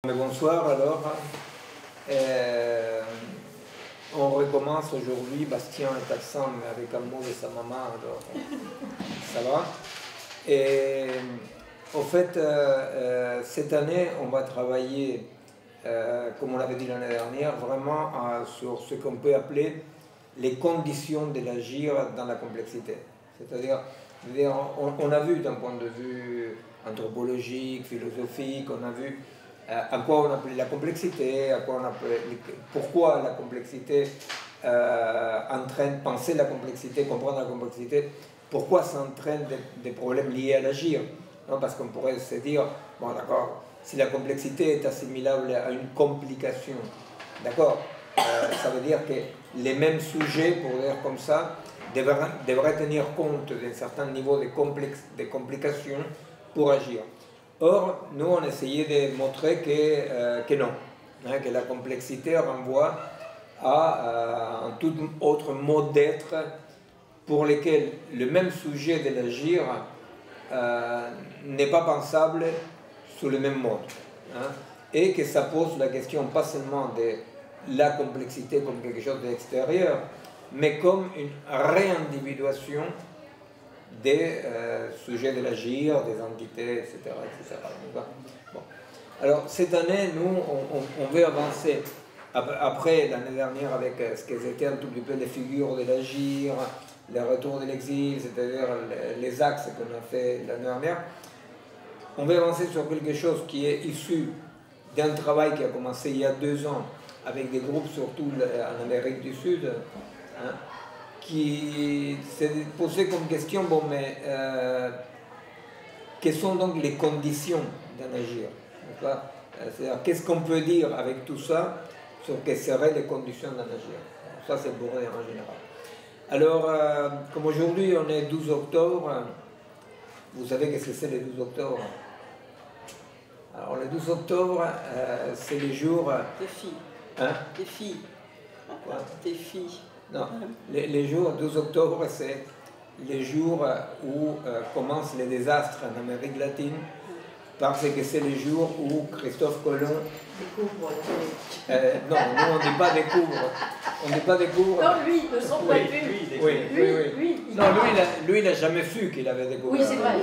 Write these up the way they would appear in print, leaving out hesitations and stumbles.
Mais bonsoir alors. On recommence aujourd'hui. Bastien est absent mais avec un mot de sa maman, alors ça va. Et au fait, cette année, on va travailler, comme on l'avait dit l'année dernière, vraiment sur ce qu'on peut appeler les conditions de l'agir dans la complexité. C'est-à-dire, on a vu d'un point de vue anthropologique, philosophique, on a vu à quoi on appelait la complexité, pourquoi la complexité entraîne, penser la complexité, comprendre la complexité, pourquoi ça entraîne des problèmes liés à l'agir. Parce qu'on pourrait se dire, bon d'accord, si la complexité est assimilable à une complication, d'accord, ça veut dire que les mêmes sujets, pour dire comme ça, devraient tenir compte d'un certain niveau de complications pour agir. Or, nous, on essayait de montrer que non, que la complexité renvoie à un tout autre mode d'être pour lequel le même sujet de l'agir n'est pas pensable sous le même mode. Et que ça pose la question pas seulement de la complexité comme quelque chose d'extérieur, mais comme une réindividuation des sujets de l'agir, des entités, etc. etc. Bon. Alors, cette année, nous, on veut avancer. Après, l'année dernière, avec ce qu'elles étaient un tout petit peu les figures de l'agir, le retour de l'exil, c'est-à-dire les axes qu'on a fait l'année dernière, on veut avancer sur quelque chose qui est issu d'un travail qui a commencé il y a 2 ans avec des groupes, surtout en Amérique du Sud, qui s'est posé comme question, bon, mais quelles sont donc les conditions d'un agir? C'est-à-dire, qu'est-ce qu'on peut dire avec tout ça sur quelles seraient les conditions d'un agir? Ça, c'est pour dire en général. Alors, comme aujourd'hui, on est 12 octobre, vous savez qu'est-ce que c'est le 12 octobre? Alors, le 12 octobre, c'est le jour... Des filles. Hein? Des filles. Quoi? Des filles. Non, les jours 12 octobre, c'est les jours où commencent les désastres en Amérique latine, parce que c'est les jours où Christophe Colomb... Découvre non, nous on n'est pas découvre. On n'est pas découvre. Non, lui, de son point de vue. Oui. Non, lui, il n'a jamais su qu'il avait découvert. Oui, c'est vrai.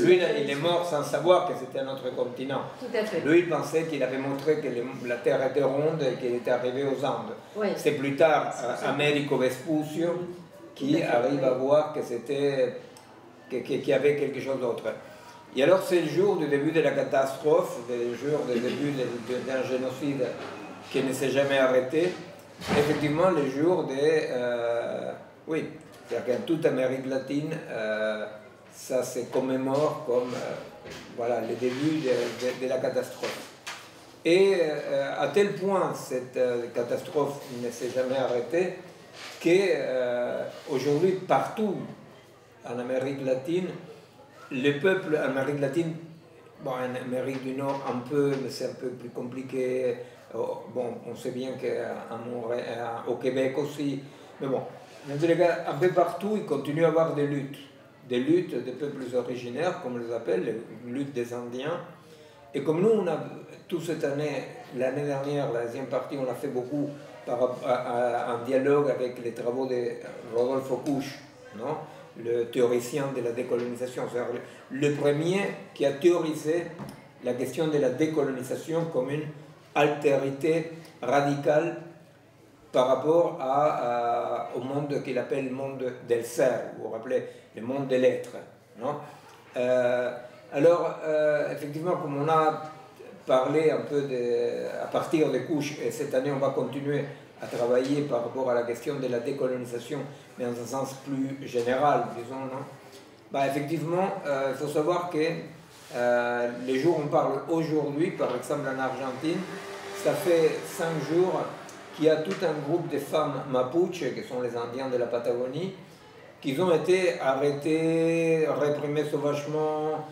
Lui, il est mort sans savoir que c'était un autre continent. Tout à fait. Lui, il pensait qu'il avait montré que la Terre était ronde et qu'il était arrivé aux Andes. Oui. C'est plus tard, Américo Vespuccio, qui arrive à voir que c'était, qu'il y avait quelque chose d'autre. Et alors, c'est le jour du début de la catastrophe, le jour du début d'un génocide qui ne s'est jamais arrêté. Effectivement, le jour des... oui, c'est-à-dire qu'en toute Amérique latine, ça se commémore comme voilà, le début de la catastrophe. Et à tel point, cette catastrophe ne s'est jamais arrêtée qu'aujourd'hui, partout en Amérique latine, les peuples en Amérique latine, bon, en Amérique du Nord un peu, mais c'est un peu plus compliqué. Bon, on sait bien qu'au Québec aussi, mais bon, dans tous les cas, un peu partout, il continue à y avoir des luttes des peuples originaires, comme on les appelle, les luttes des Indiens. Et comme nous, on a toute cette année, l'année dernière, la deuxième partie, on l'a fait beaucoup en dialogue avec les travaux de Rodolfo Kusch, non? Le théoricien de la décolonisation, c'est-à-dire le premier qui a théorisé la question de la décolonisation comme une altérité radicale par rapport au monde qu'il appelle le monde del ser, vous vous rappelez, le monde de l'être. Alors, effectivement, comme on a parlé un peu à partir des couches, et cette année on va continuer à travailler par rapport à la question de la décolonisation, mais dans un sens plus général, disons, non? Bah, effectivement, il faut savoir que les jours où on parle aujourd'hui, par exemple en Argentine, ça fait 5 jours qu'il y a tout un groupe de femmes mapuches, qui sont les Indiens de la Patagonie, qui ont été arrêtés, réprimés sauvagement.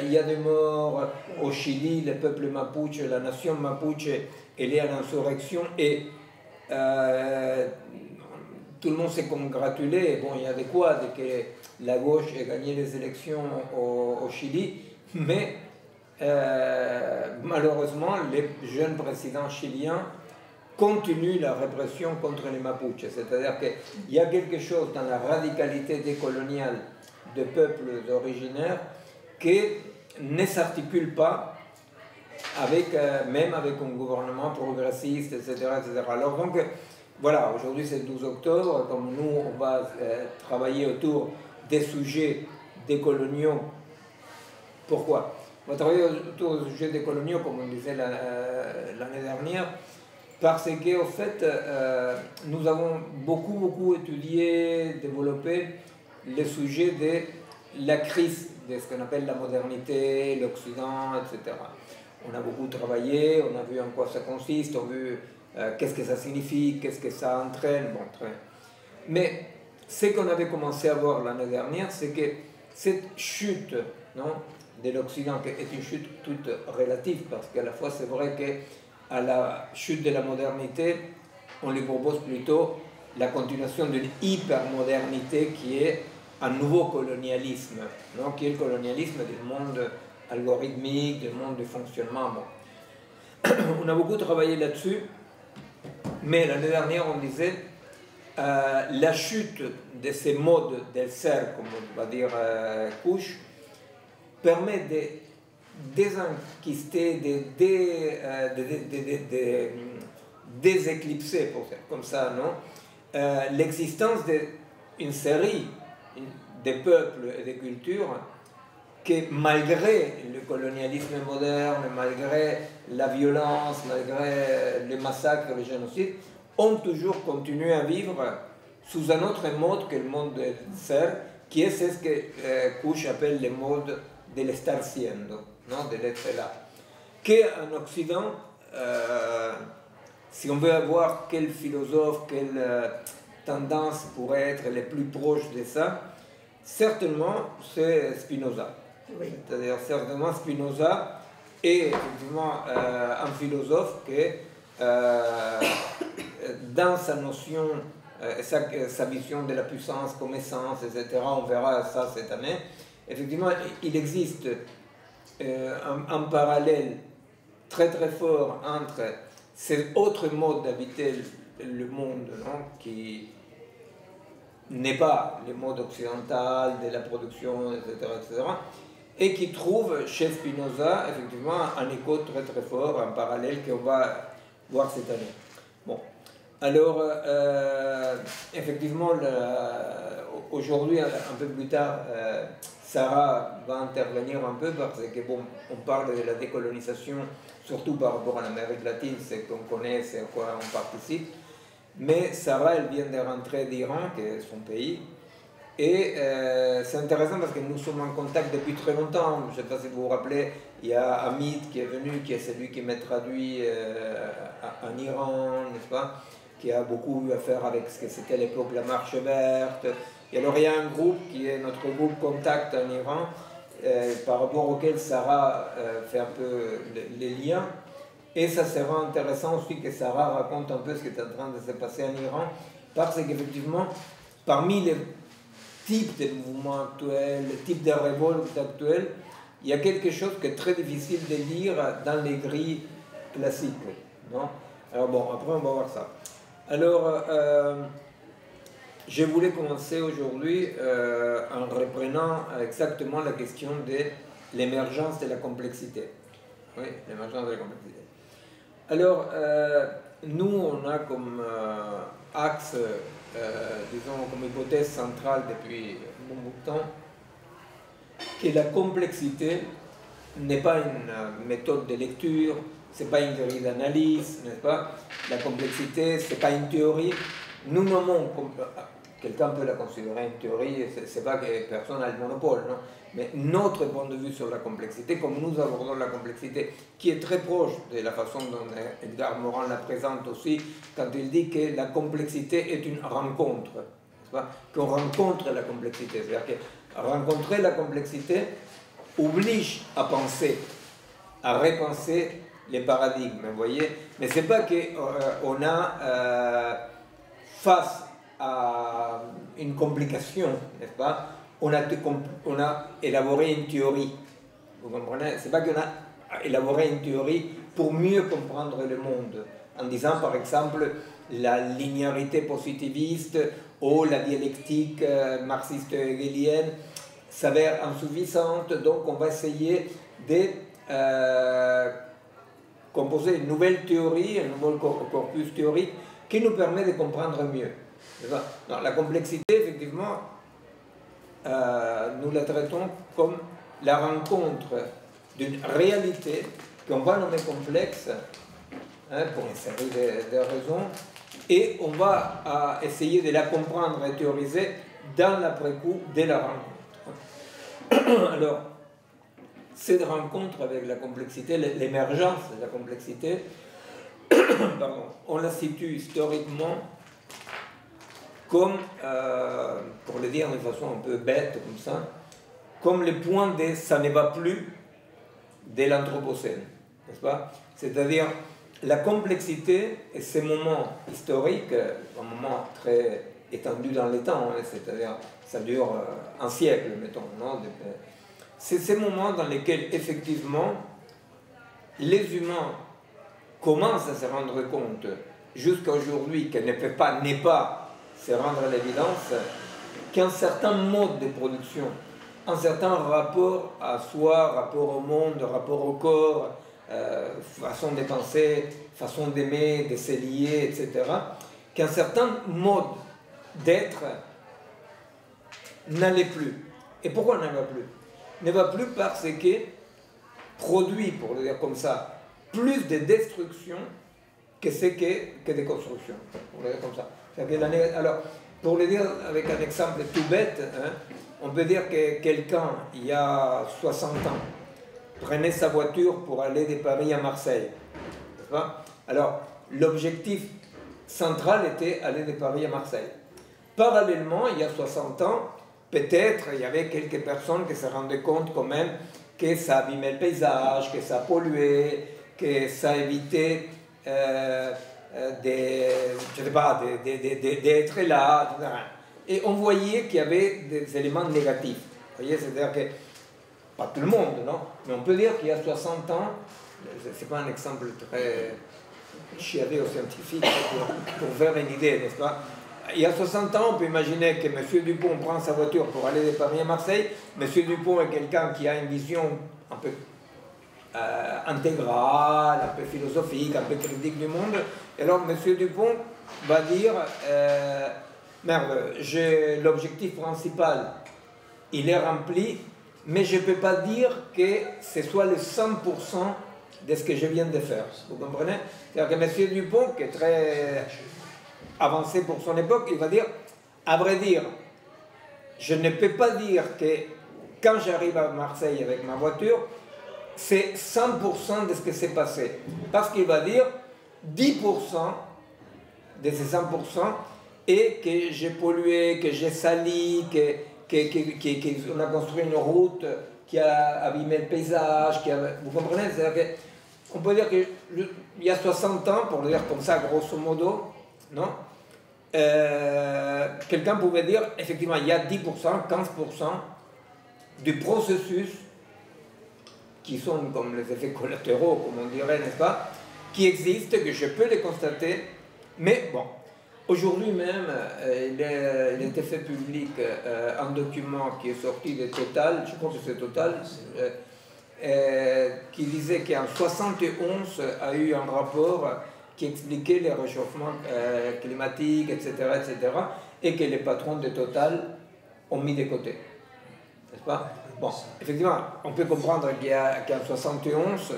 Il y a des morts au Chili, le peuple mapuche, la nation mapuche, elle est en insurrection et tout le monde s'est congratulé. Bon, il y a de quoi, de que la gauche ait gagné les élections au Chili, mais malheureusement, les jeunes présidents chiliens continuent la répression contre les Mapuches. C'est-à-dire qu'il y a quelque chose dans la radicalité décoloniale des peuples originaires qui ne s'articule pas avec, même avec un gouvernement progressiste, etc. etc. Alors donc, voilà, aujourd'hui c'est le 12 octobre, comme nous on va travailler autour des sujets décoloniaux. Pourquoi? On va travailler autour des sujets décoloniaux, comme on disait l'année dernière, parce qu'en fait, nous avons beaucoup étudié, développé le sujet de la crise de ce qu'on appelle la modernité, l'Occident, etc. On a beaucoup travaillé, on a vu en quoi ça consiste, on a vu qu'est-ce que ça signifie, qu'est-ce que ça entraîne. Bon, très bien. Mais ce qu'on avait commencé à voir l'année dernière, c'est que cette chute, non, de l'Occident, qui est une chute toute relative, parce qu'à la fois c'est vrai qu'à la chute de la modernité, on lui propose plutôt la continuation d'une hypermodernité qui est un nouveau colonialisme, non, qui est le colonialisme du monde algorithmique, du monde du fonctionnement. Bon. On a beaucoup travaillé là-dessus, mais l'année dernière on disait la chute de ces modes del ser, comme on va dire couche, permet de désenquister, de déséclipser, pour faire comme ça, non, l'existence d'une série de peuples et de cultures qui, malgré le colonialisme moderne, malgré la violence, malgré les massacres, le génocide, ont toujours continué à vivre sous un autre mode que le monde del ser, qui est ce que Couche appelle le mode del estar siendo, non, de l'être là. Qu'en Occident, si on veut avoir quel philosophe, quelle tendance pourrait être les plus proches de ça, certainement c'est Spinoza. Oui. C'est-à-dire certainement Spinoza est effectivement un philosophe qui, dans sa notion, sa vision de la puissance comme essence, etc., on verra ça cette année, effectivement il existe un parallèle très fort entre ces autres modes d'habiter le monde, non, qui n'est pas le mode occidental de la production, etc., et qui trouve chez Spinoza effectivement un écho très fort, un parallèle qu'on va voir cette année. Bon, alors effectivement aujourd'hui, un peu plus tard, Sarah va intervenir un peu parce que bon, on parle de la décolonisation surtout par rapport à l'Amérique latine, c'est qu'on connaît, c'est à quoi on participe. Mais Sarah, elle vient de rentrer d'Iran, qui est son pays, et c'est intéressant parce que nous sommes en contact depuis très longtemps. Je ne sais pas si vous vous rappelez, il y a Hamid qui est venu, qui est celui qui m'a traduit en Iran, n'est-ce pas, qui a beaucoup eu à faire avec ce que c'était à l'époque la Marche verte. Et alors il y a un groupe qui est notre groupe Contact en Iran, par rapport auquel Sarah fait un peu les liens. Et ça sera intéressant aussi que Sarah raconte un peu ce qui est en train de se passer en Iran, parce qu'effectivement, parmi les types de mouvements actuels, les types de révoltes actuelles, il y a quelque chose qui est très difficile de lire dans les grilles classiques. Non? Alors bon, après on va voir ça. Alors, je voulais commencer aujourd'hui en reprenant exactement la question de l'émergence de la complexité. Oui, l'émergence de la complexité. Alors, nous, on a comme axe, disons, comme hypothèse centrale depuis un bon bout de temps, que la complexité n'est pas une méthode de lecture, c'est pas une grille d'analyse, n'est-ce pas? La complexité, c'est pas une théorie. Nous nommons, quelqu'un peut la considérer une théorie, c'est pas que personne n'a le monopole, non? Mais notre point de vue sur la complexité, comme nous abordons la complexité, qui est très proche de la façon dont Edgar Morin la présente aussi, quand il dit que la complexité est une rencontre, n'est-ce pas? Qu'on rencontre la complexité, c'est-à-dire que rencontrer la complexité oblige à penser, à repenser les paradigmes, vous voyez. Mais c'est pas qu'on a face à une complication, n'est-ce pas, on a élaboré une théorie, vous comprenez? C'est pas qu'on a élaborer une théorie pour mieux comprendre le monde, en disant par exemple la linéarité positiviste ou la dialectique marxiste-hegelienne s'avère insuffisante, donc on va essayer de composer une nouvelle théorie, un nouveau corpus théorique qui nous permet de comprendre mieux. Non, la complexité, effectivement, nous la traitons comme la rencontre d'une réalité qu'on va nommer complexe, pour une série de raisons, et on va essayer de la comprendre et théoriser dans l'après-coup de la rencontre. Alors, cette rencontre avec la complexité, l'émergence de la complexité, pardon, on la situe historiquement comme, pour le dire de façon un peu bête comme ça, comme le point de ça ne va plus de l'Anthropocène, n'est-ce pas? C'est-à-dire la complexité et ces moments historiques, un moment très étendu dans le temps, hein, c'est-à-dire ça dure un siècle, mettons, non? C'est ces moments dans lesquels effectivement les humains commencent à se rendre compte jusqu'à aujourd'hui qu'elle ne peut pas se rendre à l'évidence qu'un certain mode de production, un certain rapport à soi, rapport au monde, rapport au corps, façon de penser, façon d'aimer, de se lier, etc., qu'un certain mode d'être n'allait plus. Et pourquoi n'en va plus? Ne va plus parce que produit, pour le dire comme ça, plus de destruction que de construction, pour le dire comme ça. Alors, pour le dire avec un exemple tout bête, hein, on peut dire que quelqu'un, il y a 60 ans, prenait sa voiture pour aller de Paris à Marseille. Alors, l'objectif central était aller de Paris à Marseille. Parallèlement, il y a 60 ans, peut-être il y avait quelques personnes qui se rendaient compte quand même que ça abîmait le paysage, que ça polluait, que ça évitait d'être là, etc. Et on voyait qu'il y avait des éléments négatifs. Vous voyez, c'est-à-dire que, pas tout le monde, non? Mais on peut dire qu'il y a 60 ans, c'est pas un exemple très chiadé aux scientifiques pour faire une idée, n'est-ce pas? Il y a 60 ans, on peut imaginer que M. Dupont prend sa voiture pour aller de Paris à Marseille. M. Dupont est quelqu'un qui a une vision un peu intégrale, un peu philosophique, un peu critique du monde. Et alors M. Dupont va dire merde, l'objectif principal, il est rempli, mais je ne peux pas dire que ce soit le 100% de ce que je viens de faire. Vous comprenez? C'est-à-dire que M. Dupont, qui est très avancé pour son époque, il va dire, à vrai dire, je ne peux pas dire que quand j'arrive à Marseille avec ma voiture, c'est 100% de ce que s'est passé. Parce qu'il va dire 10% de ces 100% et que j'ai pollué, que j'ai sali, qu'on a construit une route qui a abîmé le paysage, vous comprenez? C'est-à-dire qu'on peut dire qu'il y a 60 ans, pour le dire comme ça, grosso modo, non? Quelqu'un pouvait dire, effectivement, il y a 10%, 15% du processus qui sont comme les effets collatéraux, comme on dirait, n'est-ce pas, qui existent, que je peux les constater, mais bon, aujourd'hui même, il était fait public un document qui est sorti de Total, je pense que c'est Total, qui disait qu'en 71 a eu un rapport qui expliquait les réchauffements climatiques, etc., et que les patrons de Total ont mis de côté. N'est-ce pas? Bon, effectivement, on peut comprendre qu'en 71,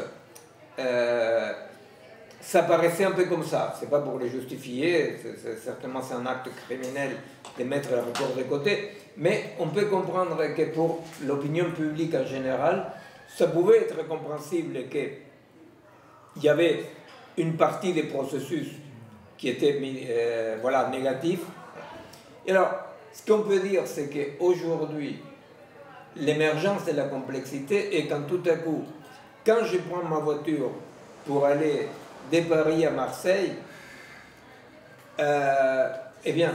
ça paraissait un peu comme ça. C'est pas pour le justifier, certainement c'est un acte criminel de mettre le rapport de côté, mais on peut comprendre que pour l'opinion publique en général, ça pouvait être compréhensible qu'il y avait une partie des processus qui étaient négatifs. Et alors, ce qu'on peut dire, c'est qu'aujourd'hui, l'émergence de la complexité est quand tout à coup, quand je prends ma voiture pour aller de Paris à Marseille, eh bien,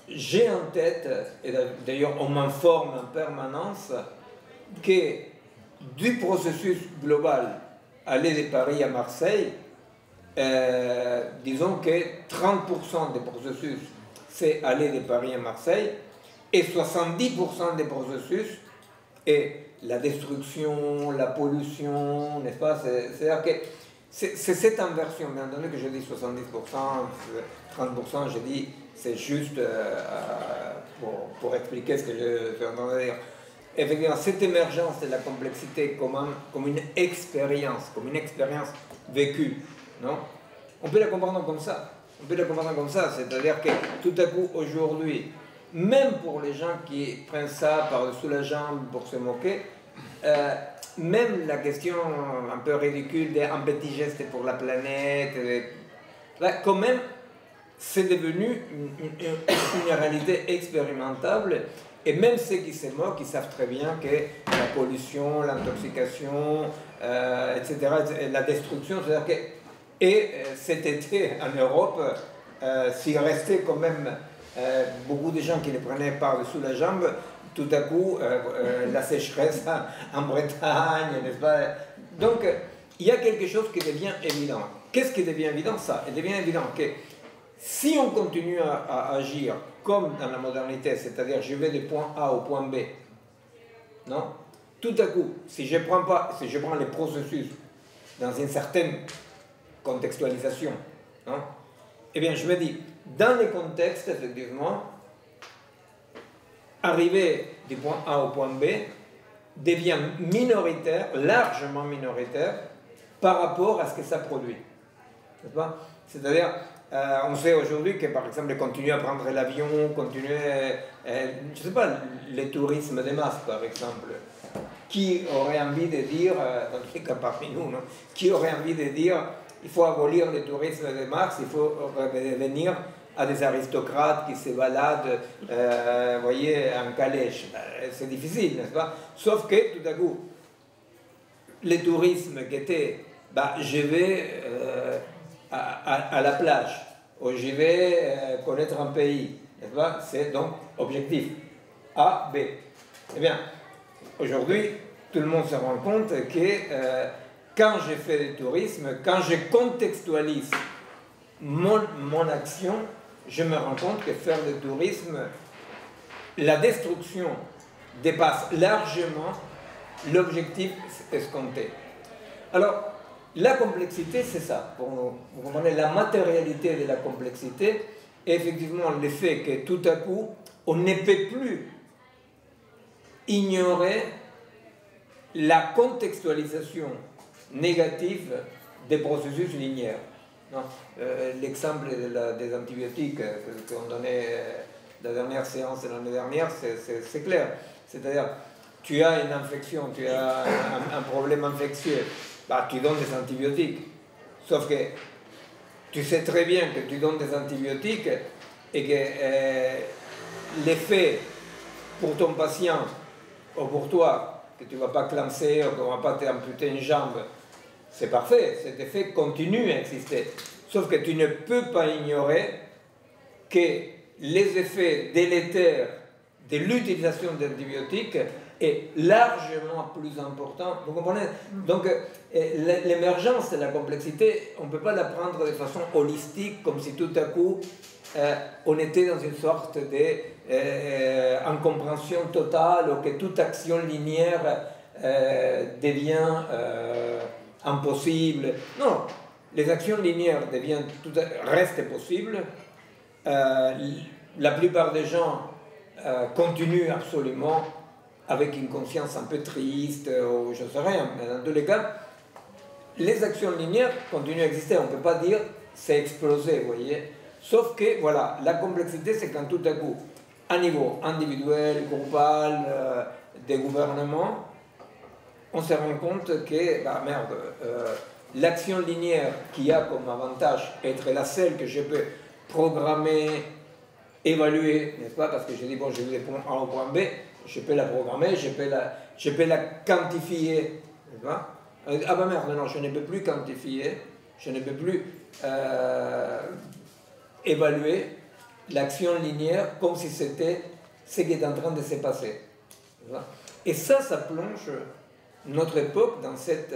j'ai en tête, et d'ailleurs on m'informe en permanence, que du processus global aller de Paris à Marseille, disons que 30% des processus, c'est aller de Paris à Marseille, et 70% des processus est la destruction, la pollution, n'est-ce pas? C'est-à-dire que c'est cette inversion, bien entendu que je dis 70%, 30%, je dis c'est juste pour expliquer ce que je suis en train de dire. Effectivement, cette émergence de la complexité comme une expérience vécue, non? On peut la comprendre comme ça. On peut la comprendre comme ça, c'est-à-dire que tout à coup, aujourd'hui, même pour les gens qui prennent ça par-dessous la jambe pour se moquer, même la question un peu ridicule d'un petit geste pour la planète, là, quand même, c'est devenu une réalité expérimentable. Et même ceux qui se moquent, ils savent très bien que la pollution, l'intoxication, etc., la destruction, c'est-à-dire que... Et cet été, en Europe, s'il restait quand même beaucoup de gens qui les prenaient par-dessous la jambe, tout à coup, la sécheresse en Bretagne, n'est-ce pas? Donc, il y a quelque chose qui devient évident. Qu'est-ce qui devient évident? Ça, il devient évident que si on continue à agir comme dans la modernité, c'est-à-dire je vais du point A au point B, non? Tout à coup, si je prends les processus dans une certaine contextualisation, non? Eh bien, je me dis, dans les contextes, effectivement, arriver du point A au point B devient minoritaire, largement minoritaire, par rapport à ce que ça produit. N'est-ce pas? C'est-à-dire, on sait aujourd'hui que, par exemple, continuer à prendre l'avion, continuer, je ne sais pas, le tourisme de masse, par exemple. Qui aurait envie de dire, dans tous les cas parmi nous, non? Qui aurait envie de dire, il faut abolir le tourisme de masse, il faut revenir à des aristocrates qui se baladent, voyez, en calèche. C'est difficile, n'est-ce pas? Sauf que, tout à coup, le tourisme qui était, je vais à la plage, ou je vais connaître un pays, n'est-ce pas? C'est donc objectif A, B. Eh bien, aujourd'hui, tout le monde se rend compte que quand je fais du tourisme, quand je contextualise mon action, je me rends compte que faire du tourisme, la destruction dépasse largement l'objectif escompté. Alors, la complexité, c'est ça, pour nous. Vous comprenez, la matérialité de la complexité, est effectivement le fait que tout à coup, on ne peut plus ignorer la contextualisation négative des processus linéaires. L'exemple des antibiotiques qu'on donnait la dernière séance de l'année dernière, c'est clair. C'est-à-dire, tu as une infection, tu as un problème infectieux, tu donnes des antibiotiques. Sauf que tu sais très bien que tu donnes des antibiotiques et que l'effet pour ton patient ou pour toi, que tu ne vas pas clamser ou qu'on ne va pas t'amputer une jambe, c'est parfait, cet effet continue à exister. Sauf que tu ne peux pas ignorer que les effets délétères de l'utilisation d'antibiotiques est largement plus important. Vous comprenez? Donc, l'émergence de la complexité, on ne peut pas la prendre de façon holistique, comme si tout à coup, on était dans une sorte d'incompréhension totale, ou que toute action linéaire devient impossible. Non, les actions linéaires restent possibles. La plupart des gens continuent absolument avec une conscience un peu triste, ou je ne sais rien, mais dans tous les cas, les actions linéaires continuent à exister. On ne peut pas dire c'est explosé, vous voyez. Sauf que, voilà, la complexité, c'est quand tout à coup, à niveau individuel, groupal, des gouvernements, on se rend compte que, l'action linéaire qui a comme avantage être la seule que je peux programmer, évaluer, n'est-ce pas? Parce que je dis, bon, je vais du point A au point B, je peux la programmer, je peux la quantifier, n'est-ce pas? Ah merde, non, je ne peux plus quantifier, je ne peux plus évaluer l'action linéaire comme si c'était ce qui est en train de se passer. Et ça plonge notre époque dans cette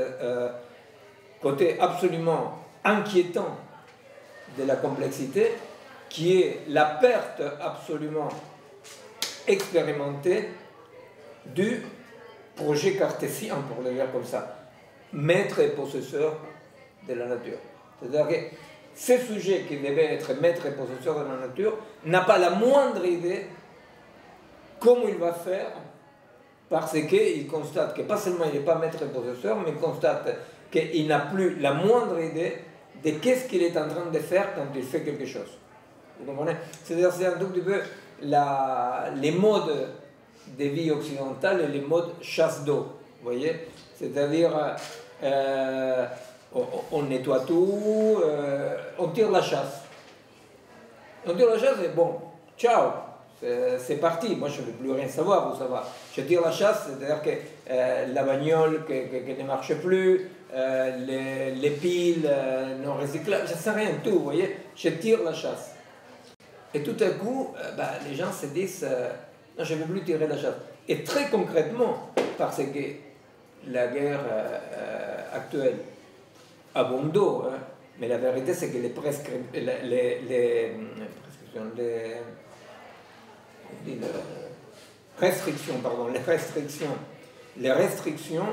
côté absolument inquiétant de la complexité, qui est la perte absolument expérimentée du projet cartésien, pour le dire comme ça, maître et possesseur de la nature. C'est-à-dire que ce sujet qui devait être maître et possesseur de la nature n'a pas la moindre idée comment il va faire, parce qu'il constate que pas seulement il n'est pas maître et possesseur, mais il constate qu'il n'a plus la moindre idée de qu'est-ce qu'il est en train de faire quand il fait quelque chose. Vous comprenez? C'est-à-dire c'est un tout petit peu les modes de vie occidentale et les modes chasse d'eau, vous voyez? C'est-à-dire on nettoie tout, on tire la chasse. On tire la chasse et bon, ciao, c'est parti. Moi je ne veux plus rien savoir, vous savez. Je tire la chasse, c'est-à-dire que la bagnole qui ne marche plus, les piles non recyclables, je ne sais rien tout, vous voyez. Je tire la chasse. Et tout à coup, les gens se disent non, je ne veux plus tirer la chasse. Et très concrètement, parce que la guerre actuelle abonde d'eau, hein, mais la vérité c'est que les restrictions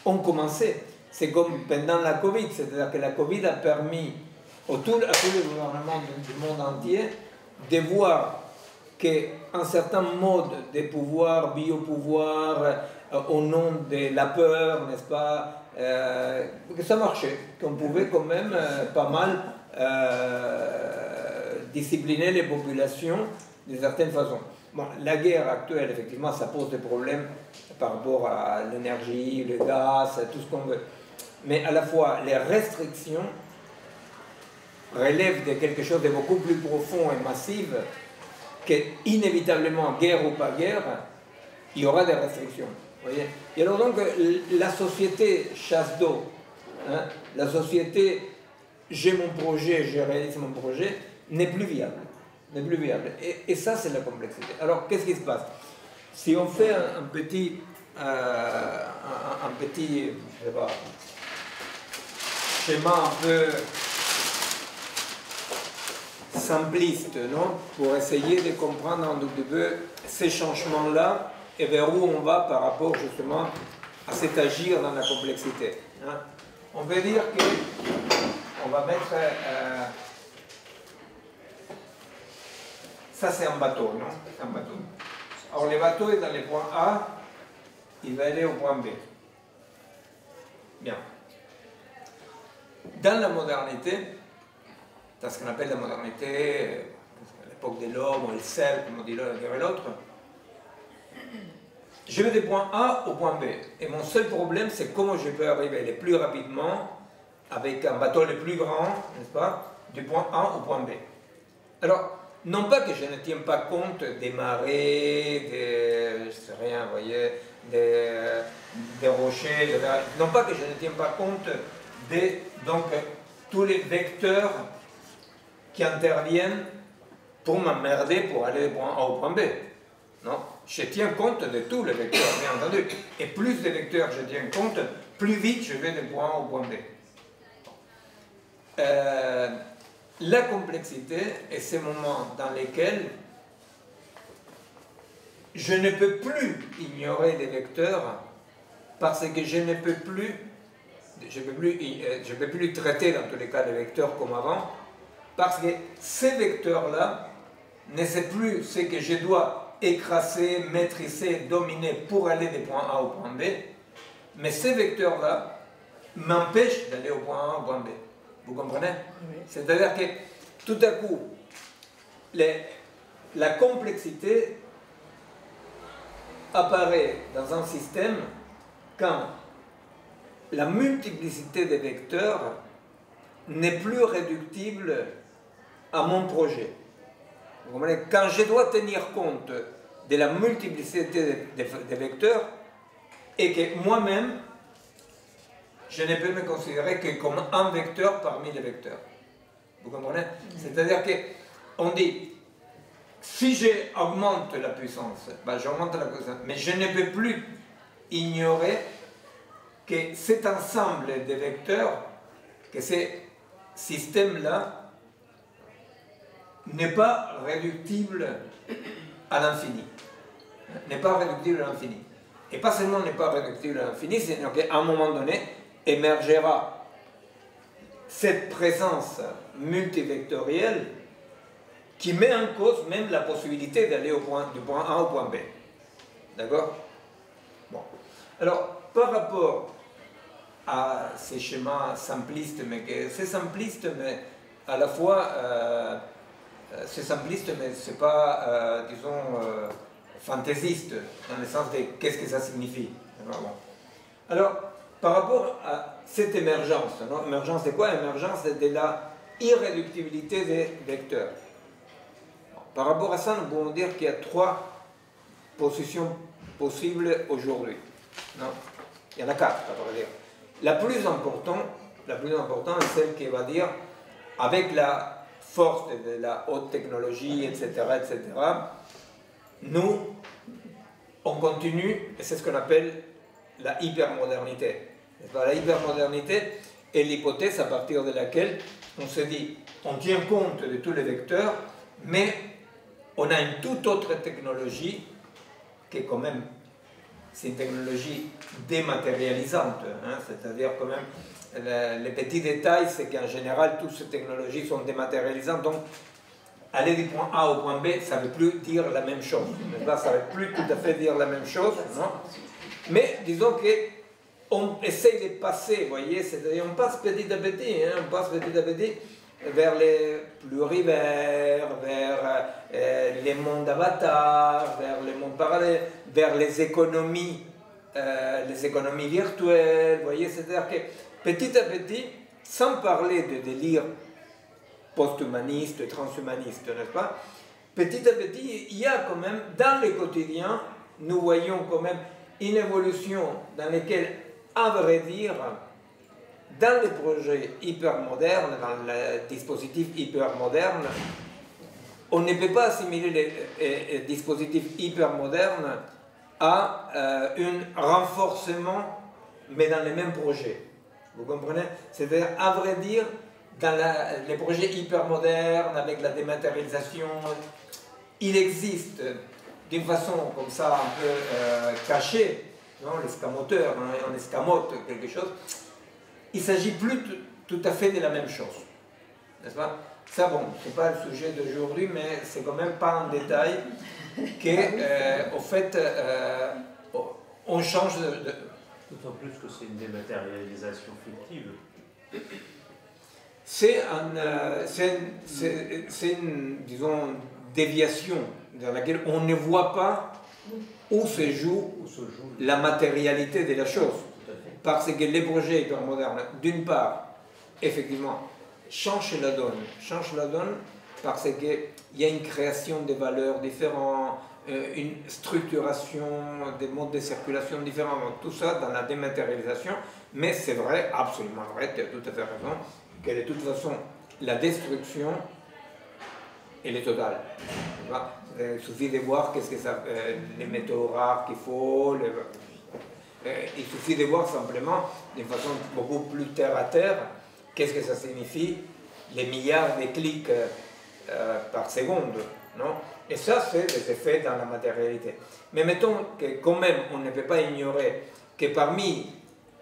ont commencé. C'est comme pendant la Covid, c'est-à-dire que la Covid a permis à tous les gouvernements du monde entier de voir qu'un certain mode de pouvoir, biopouvoir, au nom de la peur, n'est-ce pas, que ça marchait, qu'on pouvait quand même pas mal discipliner les populations d'une certaine façon. Bon, la guerre actuelle, effectivement, ça pose des problèmes par rapport à l'énergie, le gaz, tout ce qu'on veut. Mais à la fois, les restrictions relèvent de quelque chose de beaucoup plus profond et massif, que inévitablement, guerre ou pas guerre, il y aura des restrictions. Voyez. Et alors donc, la société chasse d'eau, hein, la société j'ai mon projet, je réalise mon projet, n'est plus viable. N'est plus viable. Et ça, c'est la complexité. Alors, qu'est-ce qui se passe? Si on fait un petit, je sais pas, schéma un peu simpliste, non? Pour essayer de comprendre un petit peu ces changements-là et vers où on va par rapport justement à cet agir dans la complexité. Hein? On peut dire que on va mettre ça c'est un bateau, non? Un bateau. Alors le bateau est dans le point A, il va aller au point B. Bien. Dans la modernité, dans ce qu'on appelle la modernité, à l'époque de l'homme, ou le sel, comme on dit l'un et l'autre, je vais du point A au point B. Et mon seul problème, c'est comment je peux arriver le plus rapidement, avec un bateau le plus grand, n'est-ce pas, du point A au point B. Alors, non pas que je ne tienne pas compte des marées, des, je sais rien, vous voyez, des rochers, non pas que je ne tienne pas compte de donc, tous les vecteurs qui interviennent pour m'emmerder pour aller du point A au point B. Non, je tiens compte de tous les vecteurs, bien entendu. Et plus de vecteurs je tiens compte, plus vite je vais du point A au point B. La complexité est ce moment dans lequel je ne peux plus ignorer les vecteurs parce que je ne peux plus, je peux plus traiter dans tous les cas les vecteurs comme avant, parce que ces vecteurs-là ne sont plus ce que je dois écraser, maîtriser, dominer pour aller du point A au point B, mais ces vecteurs-là m'empêchent d'aller au point A au point B. Vous comprenez? Oui. C'est-à-dire que tout à coup, la complexité apparaît dans un système quand la multiplicité des vecteurs n'est plus réductible à mon projet. Vous comprenez? Quand je dois tenir compte de la multiplicité des vecteurs et que moi-même, je ne peux me considérer que comme un vecteur parmi les vecteurs. Vous comprenez? C'est-à-dire qu'on dit, si j'augmente la puissance, j'augmente la puissance, mais je ne peux plus ignorer que cet ensemble de vecteurs, que ces systèmes-là, n'est pas réductible à l'infini. N'est pas réductible à l'infini. Et pas seulement n'est pas réductible à l'infini, c'est qu'à un moment donné, émergera cette présence multivectorielle qui met en cause même la possibilité d'aller du point A au point B. D'accord? Bon. Alors, par rapport à ces schémas simplistes, mais que c'est simpliste, mais à la fois, c'est simpliste, mais c'est pas, disons, fantaisiste, dans le sens de qu'est-ce que ça signifie. Bon. Alors, par rapport à cette émergence, non? Émergence, c'est quoi? Émergence de la irréductibilité des vecteurs. Bon, par rapport à ça, nous pouvons dire qu'il y a trois positions possibles aujourd'hui. Non? Il y en a quatre, à vrai dire. La plus importante, est celle qui va dire, avec la force de la haute technologie, etc., nous, on continue, et c'est ce qu'on appelle la hypermodernité. La hypermodernité est l'hypothèse à partir de laquelle on se dit, on tient compte de tous les vecteurs, mais on a une toute autre technologie qui est quand même, c'est une technologie dématérialisante, hein, c'est-à-dire quand même, les petits détails, c'est qu'en général, toutes ces technologies sont dématérialisantes, donc aller du point A au point B, ça ne veut plus dire la même chose. Ça ne veut plus tout à fait dire la même chose, non? Mais disons qu'on essaye de passer, vous voyez, c'est-à-dire on passe petit à petit, hein, on passe petit à petit vers les plurivers, vers les mondes avatars, vers les mondes parallèles, vers les économies virtuelles, vous voyez, c'est-à-dire que petit à petit, sans parler de délire post-humaniste, transhumaniste, n'est-ce pas? Petit à petit, il y a quand même, dans le quotidien, nous voyons quand même une évolution dans laquelle, à vrai dire, dans les projets hypermodernes, dans le dispositif hypermoderne, on ne peut pas assimiler les dispositifs hypermodernes à un renforcement, mais dans les mêmes projets. Vous comprenez? C'est-à-dire, à vrai dire, dans les projets hypermodernes, avec la dématérialisation, il existe d'une façon comme ça un peu cachée, l'escamoteur, hein, on escamote quelque chose, il ne s'agit plus tout à fait de la même chose. N'est-ce pas? Ça, bon, ce n'est pas le sujet d'aujourd'hui, mais c'est quand même pas en détail qu'au fait, on change de... D'autant plus que c'est une dématérialisation fictive. C'est une, disons, déviation dans laquelle on ne voit pas où se joue la matérialité de la chose. Parce que les projets hypermodernes, d'une part, effectivement, changent la donne parce qu'il y a une création de valeurs différentes, une structuration des modes de circulation différents, tout ça dans la dématérialisation, mais c'est vrai, absolument vrai, tu as tout à fait raison, que de toute façon, la destruction, elle est totale. Il suffit de voir qu'est-ce que ça, les métaux rares qu'il faut, il suffit de voir simplement, d'une façon beaucoup plus terre à terre, qu'est-ce que ça signifie, les milliards de clics par seconde, non? Et ça, c'est des effets dans la matérialité. Mais mettons que quand même, on ne peut pas ignorer que parmi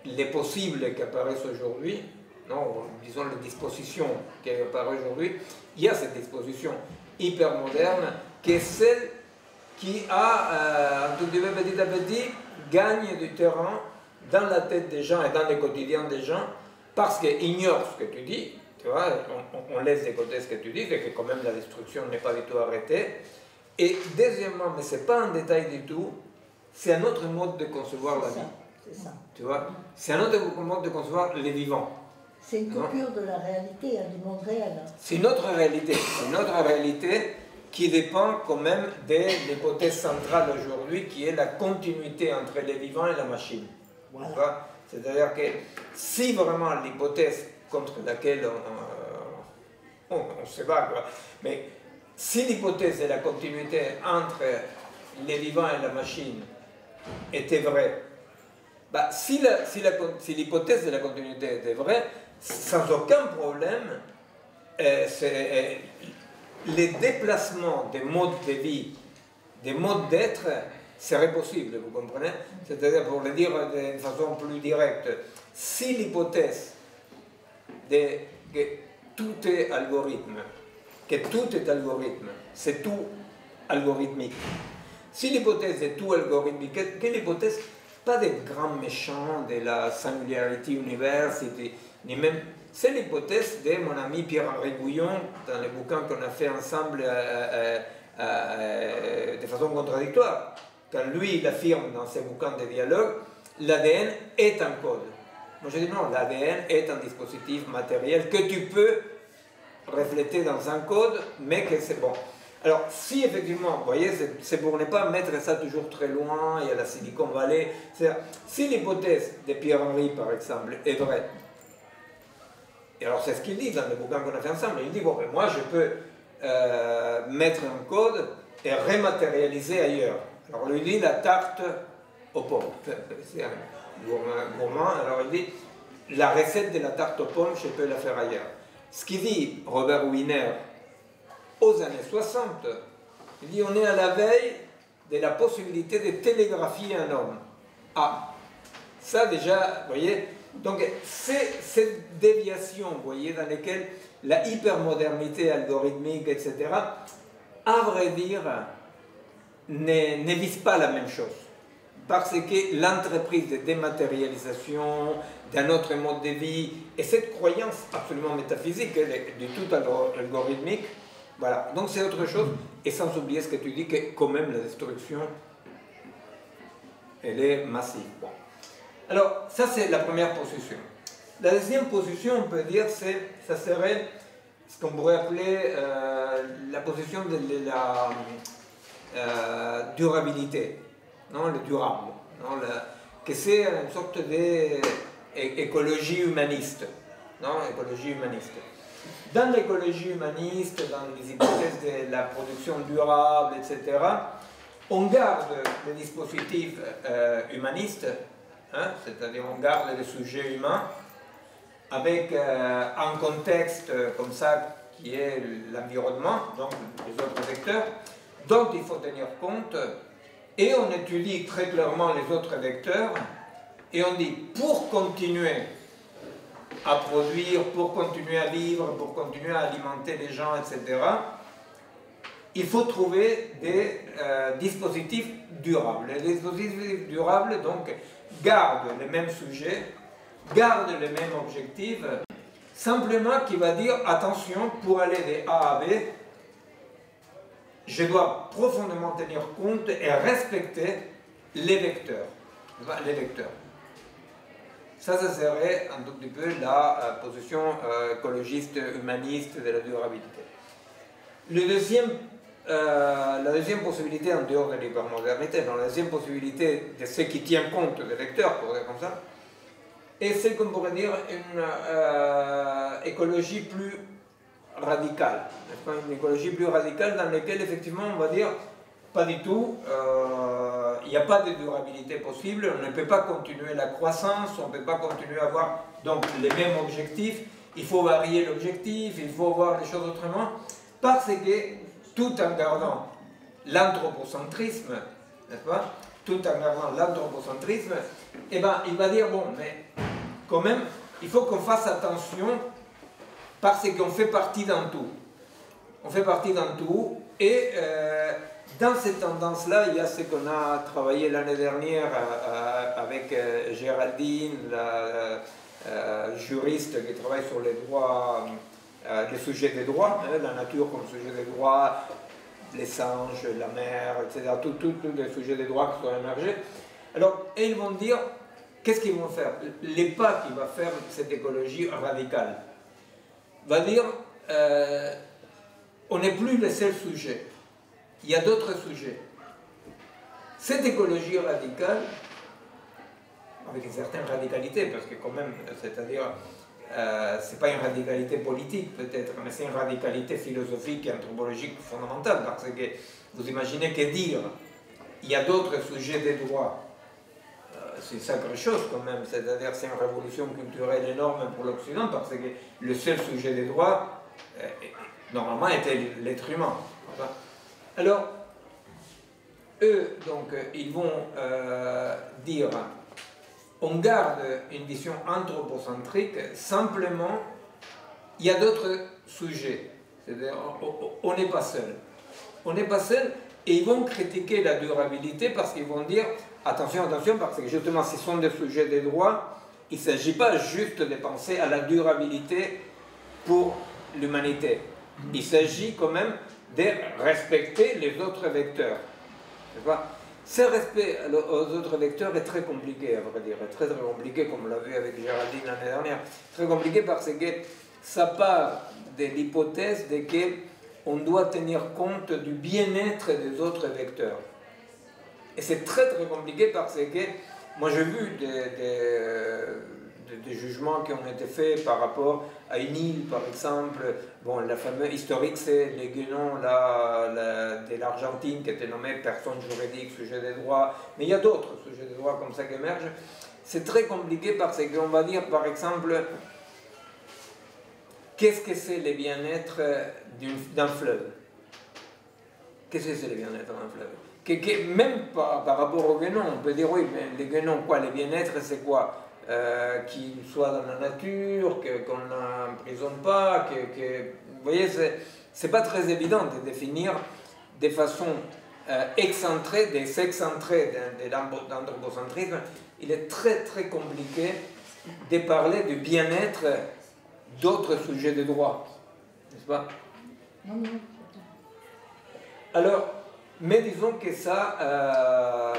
les possibles qui apparaissent aujourd'hui, non, disons les dispositions qui apparaissent aujourd'hui, il y a cette disposition hyper moderne qui est celle qui a, un tout petit à petit, gagne du terrain dans la tête des gens et dans le quotidien des gens parce qu'ils ignorent ce que tu dis. Tu vois, on laisse de côté ce que tu dis, et que quand même la destruction n'est pas du tout arrêtée. Et deuxièmement, mais ce n'est pas un détail du tout, c'est un autre mode de concevoir la vie. C'est ça. Tu vois, c'est un autre mode de concevoir les vivants. C'est une coupure de la réalité, du monde réel. C'est une autre réalité qui dépend quand même de l'hypothèse centrale aujourd'hui, qui est la continuité entre les vivants et la machine. Voilà. C'est-à-dire que si vraiment l'hypothèse contre laquelle on se bat, quoi, mais si l'hypothèse de la continuité entre les vivants et la machine était vraie, bah, si l'hypothèse de la continuité était vraie, sans aucun problème, les déplacements des modes de vie, des modes d'être, seraient possibles, vous comprenez? C'est-à-dire, pour le dire d'une façon plus directe, si l'hypothèse que tout est algorithme, c'est tout algorithmique. Si l'hypothèse est tout algorithmique, quelle hypothèse? Pas des grands méchants de la Singularity University, ni même. C'est l'hypothèse de mon ami Pierre-Henri Gouillon, dans les bouquins qu'on a fait ensemble de façon contradictoire. Quand lui, il affirme dans ses bouquins de dialogue, l'ADN est un code. Moi je dis non, l'ADN est un dispositif matériel que tu peux refléter dans un code, mais que c'est bon. Alors, si effectivement, vous voyez, c'est pour ne pas mettre ça toujours très loin, il y a la Silicon Valley, si l'hypothèse de Pierre-Henri, par exemple, est vraie, et alors c'est ce qu'il dit dans le bouquin qu'on a fait ensemble, il dit, bon, ben, moi je peux mettre un code et rematérialiser ailleurs. Alors, lui dit la tarte aux pommes, c'est un gourmand, alors il dit, la recette de la tarte aux pommes, je peux la faire ailleurs. Ce qu'il dit Robert Wiener aux années 60, il dit on est à la veille de la possibilité de télégraphier un homme. Ah, ça déjà, vous voyez, donc c'est cette déviation, vous voyez, dans laquelle la hypermodernité algorithmique, etc., à vrai dire, ne vise pas la même chose. Parce que l'entreprise de dématérialisation d'un autre mode de vie et cette croyance absolument métaphysique du tout algorithmique, voilà, donc c'est autre chose, et sans oublier ce que tu dis, que quand même la destruction, elle est massive. Bon. Alors, ça c'est la première position. La deuxième position, on peut dire, ça serait ce qu'on pourrait appeler la position de la durabilité. Non, le durable, non, que c'est une sorte d'écologie humaniste, non, écologie humaniste. Dans l'écologie humaniste, dans les hypothèses de la production durable, etc., on garde le dispositif humaniste, hein, c'est-à-dire on garde le sujet humain, avec un contexte comme ça qui est l'environnement, donc les autres vecteurs, dont il faut tenir compte. Et on étudie très clairement les autres vecteurs et on dit pour continuer à produire, pour continuer à vivre, pour continuer à alimenter les gens, etc., il faut trouver des dispositifs durables. Les dispositifs durables, donc, gardent les mêmes sujets, gardent les mêmes objectifs, simplement qui va dire attention, pour aller de A à B, je dois profondément tenir compte et respecter les vecteurs. Les vecteurs. Ça serait un tout petit peu la position écologiste, humaniste de la durabilité. La deuxième possibilité, en dehors de l'hypermodernité, la deuxième possibilité de ce qui tient compte des vecteurs, pour dire comme ça, est celle qu'on pourrait dire une écologie plus radicale, une écologie plus radicale dans laquelle effectivement on va dire pas du tout, il n'y a pas de durabilité possible, on ne peut pas continuer la croissance, on ne peut pas continuer à avoir donc les mêmes objectifs, il faut varier l'objectif, il faut voir les choses autrement, parce que tout en gardant l'anthropocentrisme, n'est-ce pas, tout en gardant l'anthropocentrisme, eh ben, il va dire bon, mais quand même, il faut qu'on fasse attention parce qu'on fait partie d'un tout. On fait partie d'un tout et dans cette tendance-là, il y a ce qu'on a travaillé l'année dernière avec Géraldine, la juriste qui travaille sur les droits, les sujets des droits, la nature comme sujet des droits, les singes, la mer, etc., tous les sujets des droits qui sont émergés. Alors, et ils vont dire, qu'est-ce qu'ils vont faire? Les pas qu'il va faire cette écologie radicale va dire, on n'est plus le seul sujet, il y a d'autres sujets. Cette écologie radicale, avec une certaine radicalité, parce que quand même, c'est-à-dire, c'est pas une radicalité politique peut-être, mais c'est une radicalité philosophique et anthropologique fondamentale, parce que vous imaginez que dire il y a d'autres sujets des droits, c'est une sacrée chose quand même, c'est-à-dire c'est une révolution culturelle énorme pour l'Occident parce que le seul sujet des droits, normalement, était l'être humain. Voilà. Alors, eux, donc, ils vont dire, on garde une vision anthropocentrique, simplement, il y a d'autres sujets, c'est-à-dire on n'est pas seul. On n'est pas seul, et ils vont critiquer la durabilité parce qu'ils vont dire, attention, attention, parce que justement, ce sont des sujets des droits, il ne s'agit pas juste de penser à la durabilité pour l'humanité. Il s'agit quand même de respecter les autres vecteurs. Ce respect aux autres vecteurs est très compliqué, à vrai dire, très très compliqué, comme on l'a vu avec Géraldine l'année dernière. Très compliqué parce que ça part de l'hypothèse de qu'on doit tenir compte du bien-être des autres vecteurs. Et c'est très très compliqué parce que moi j'ai vu des jugements qui ont été faits par rapport à une île, par exemple. Bon, la fameuse historique, c'est les Guénons de l'Argentine qui était nommé personne juridique, sujet des droits. Mais il y a d'autres sujets des droits comme ça qui émergent. C'est très compliqué parce qu'on va dire, par exemple, qu'est-ce que c'est le bien-être d'un fleuve? Qu'est-ce que c'est le bien-être d'un fleuve? Même par rapport aux Guénons, on peut dire oui, mais les Guénons, quoi, le bien-être, c'est quoi? Qu'ils soient dans la nature, qu'on n'emprisonne pas, vous voyez, c'est pas très évident de définir de façon excentrée, de s'excentrer de l'anthropocentrisme. Il est très très compliqué de parler du bien-être d'autres sujets de droit, n'est-ce pas? Alors, mais disons que ça,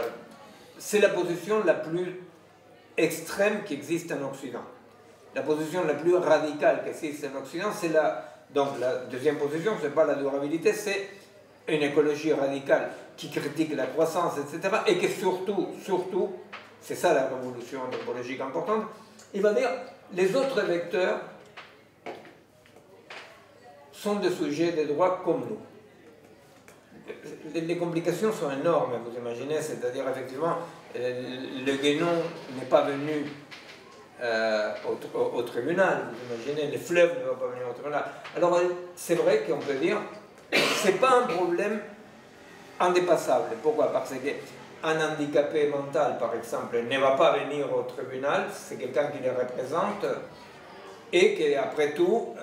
c'est la position la plus extrême qui existe en Occident. La position la plus radicale qui existe en Occident, c'est donc la deuxième position, c'est pas la durabilité, c'est une écologie radicale qui critique la croissance, etc. Et que surtout, c'est ça la révolution anthropologique importante, il va dire les autres vecteurs sont des sujets des droits comme nous. Les complications sont énormes, vous imaginez, c'est-à-dire effectivement, le Guénon n'est pas venu au tribunal, vous imaginez, les fleuves ne vont pas venir au tribunal. Alors c'est vrai qu'on peut dire, c'est pas un problème indépassable. Pourquoi? Parce qu'un handicapé mental, par exemple, ne va pas venir au tribunal, c'est quelqu'un qui les représente, et qu'après tout,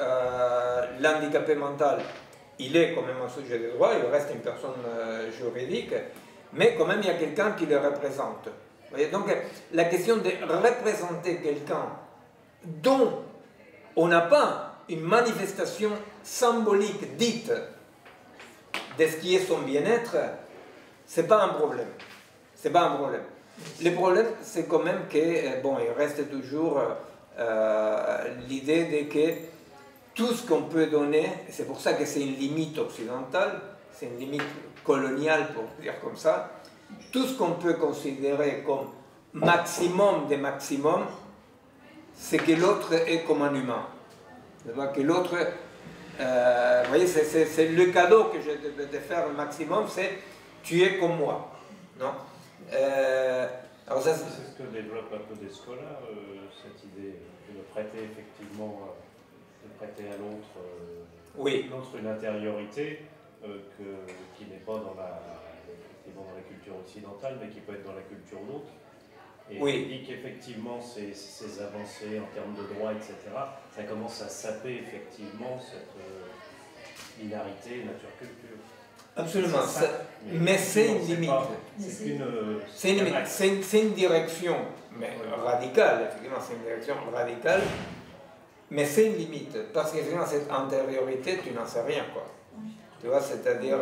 l'handicapé mental, il est quand même un sujet de droit, il reste une personne juridique, mais quand même il y a quelqu'un qui le représente. Vous voyez, donc la question de représenter quelqu'un dont on n'a pas une manifestation symbolique dite de ce qui est son bien-être, c'est pas un problème. C'est pas un problème. Le problème, c'est quand même que, bon, il reste toujours l'idée de que tout ce qu'on peut donner, c'est pour ça que c'est une limite occidentale, c'est une limite coloniale pour dire comme ça, tout ce qu'on peut considérer comme maximum des maximums, c'est que l'autre est comme un humain. Que l'autre, vous voyez, c'est le cadeau que je devais te faire le maximum, c'est tu es comme moi. Non alors ça, c'est ce que développe un peu Descola, cette idée de prêter effectivement, de prêter à l'autre oui. Une intériorité qui n'est pas dans la culture occidentale, mais qui peut être dans la culture d'autre. Et oui. il dit qu'effectivement, ces avancées en termes de droits, etc., ça commence à saper effectivement cette binarité nature-culture. Absolument, mais c'est une limite. C'est une direction mais radicale, effectivement, c'est une direction radicale, mais c'est une limite, parce que cette antériorité, tu n'en sais rien, quoi. Tu vois, c'est-à-dire,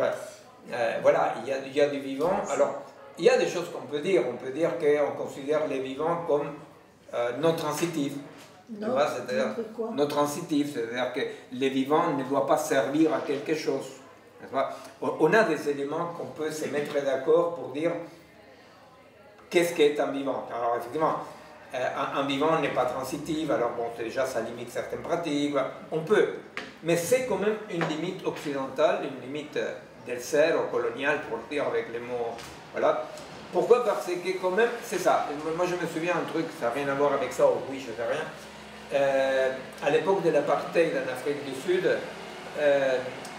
voilà, il y a du vivant. Alors, il y a des choses qu'on peut dire. On peut dire qu'on considère les vivants comme non transitifs. Tu vois, c'est-à-dire non transitifs, c'est-à-dire que les vivants ne doivent pas servir à quelque chose. On a des éléments qu'on peut se mettre d'accord pour dire qu'est-ce qu'est un vivant. Alors effectivement, un vivant n'est pas transitif, alors bon, déjà ça limite certaines pratiques, on peut, mais c'est quand même une limite occidentale, une limite del ser colonial, pour le dire avec les mots, voilà. Pourquoi? Parce que quand même, c'est ça. Moi je me souviens un truc, ça n'a rien à voir avec ça, oui, je ne sais rien. À l'époque de l'apartheid en Afrique du Sud,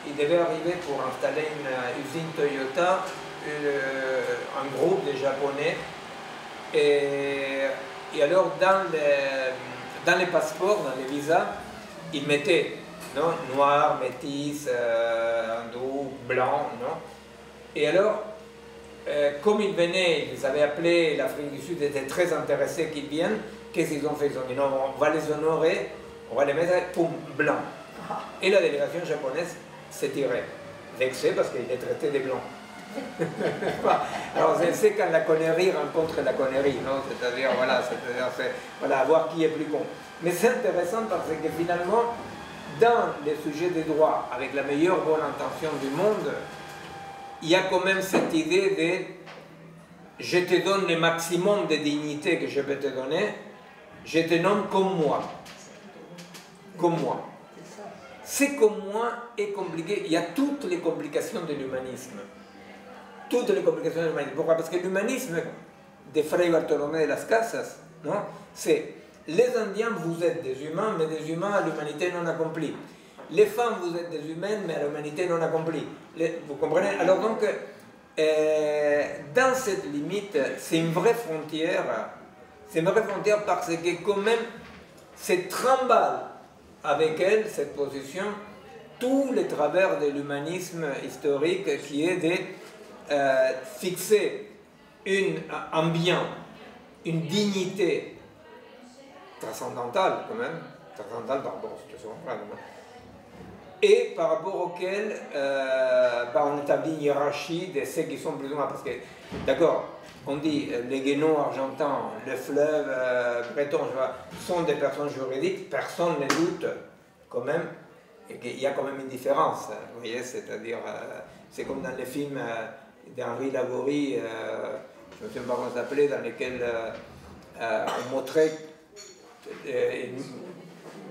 il devait arriver pour installer une usine Toyota, un groupe de Japonais. Et alors dans les passeports, dans les visas, ils mettaient non, noir, métis, hindou, blanc. Non? Et alors, comme ils venaient, ils avaient appelé, l'Afrique du Sud était très intéressée qu'ils viennent, qu'est-ce qu'ils ont fait? Ils ont dit non, on va les honorer, on va les mettre, poum, blanc. Et la délégation japonaise s'est tirée, vexée parce qu'il est traité des blancs. Alors c'est quand la connerie rencontre la connerie, non? C'est-à-dire, voilà, voir qui est plus con. Mais c'est intéressant parce que finalement, dans les sujets des droits, avec la meilleure bonne intention du monde, il y a quand même cette idée de je te donne le maximum de dignité que je peux te donner, je te nomme comme moi. Comme moi. C'est comme moi est compliqué. Il y a toutes les complications de l'humanisme. Toutes les complications de l'humanisme. Pourquoi? Parce que l'humanisme de Fray Bartolomé de las Casas, non? C'est les Indiens, vous êtes des humains, mais des humains à l'humanité non accomplie. Les femmes, vous êtes des humaines, mais à l'humanité non accomplie. Vous comprenez? Alors donc, dans cette limite, c'est une vraie frontière. C'est une vraie frontière parce que quand même, c'est trimballe avec elle, cette position, tous les travers de l'humanisme historique qui est de fixer un bien, une dignité transcendantale quand même, transcendantale par rapport à la situation et par rapport auquel on établit une hiérarchie de ceux qui sont plus ou moins, parce que, d'accord, on dit les Guénons argentins, le fleuve breton, sont des personnes juridiques, personne ne doute quand même, et qu'il y a quand même une différence, vous voyez, c'est-à-dire, c'est comme dans les films d'Henri Laborie, je ne sais pas comment ça s'appelait, dans lesquels on montrait,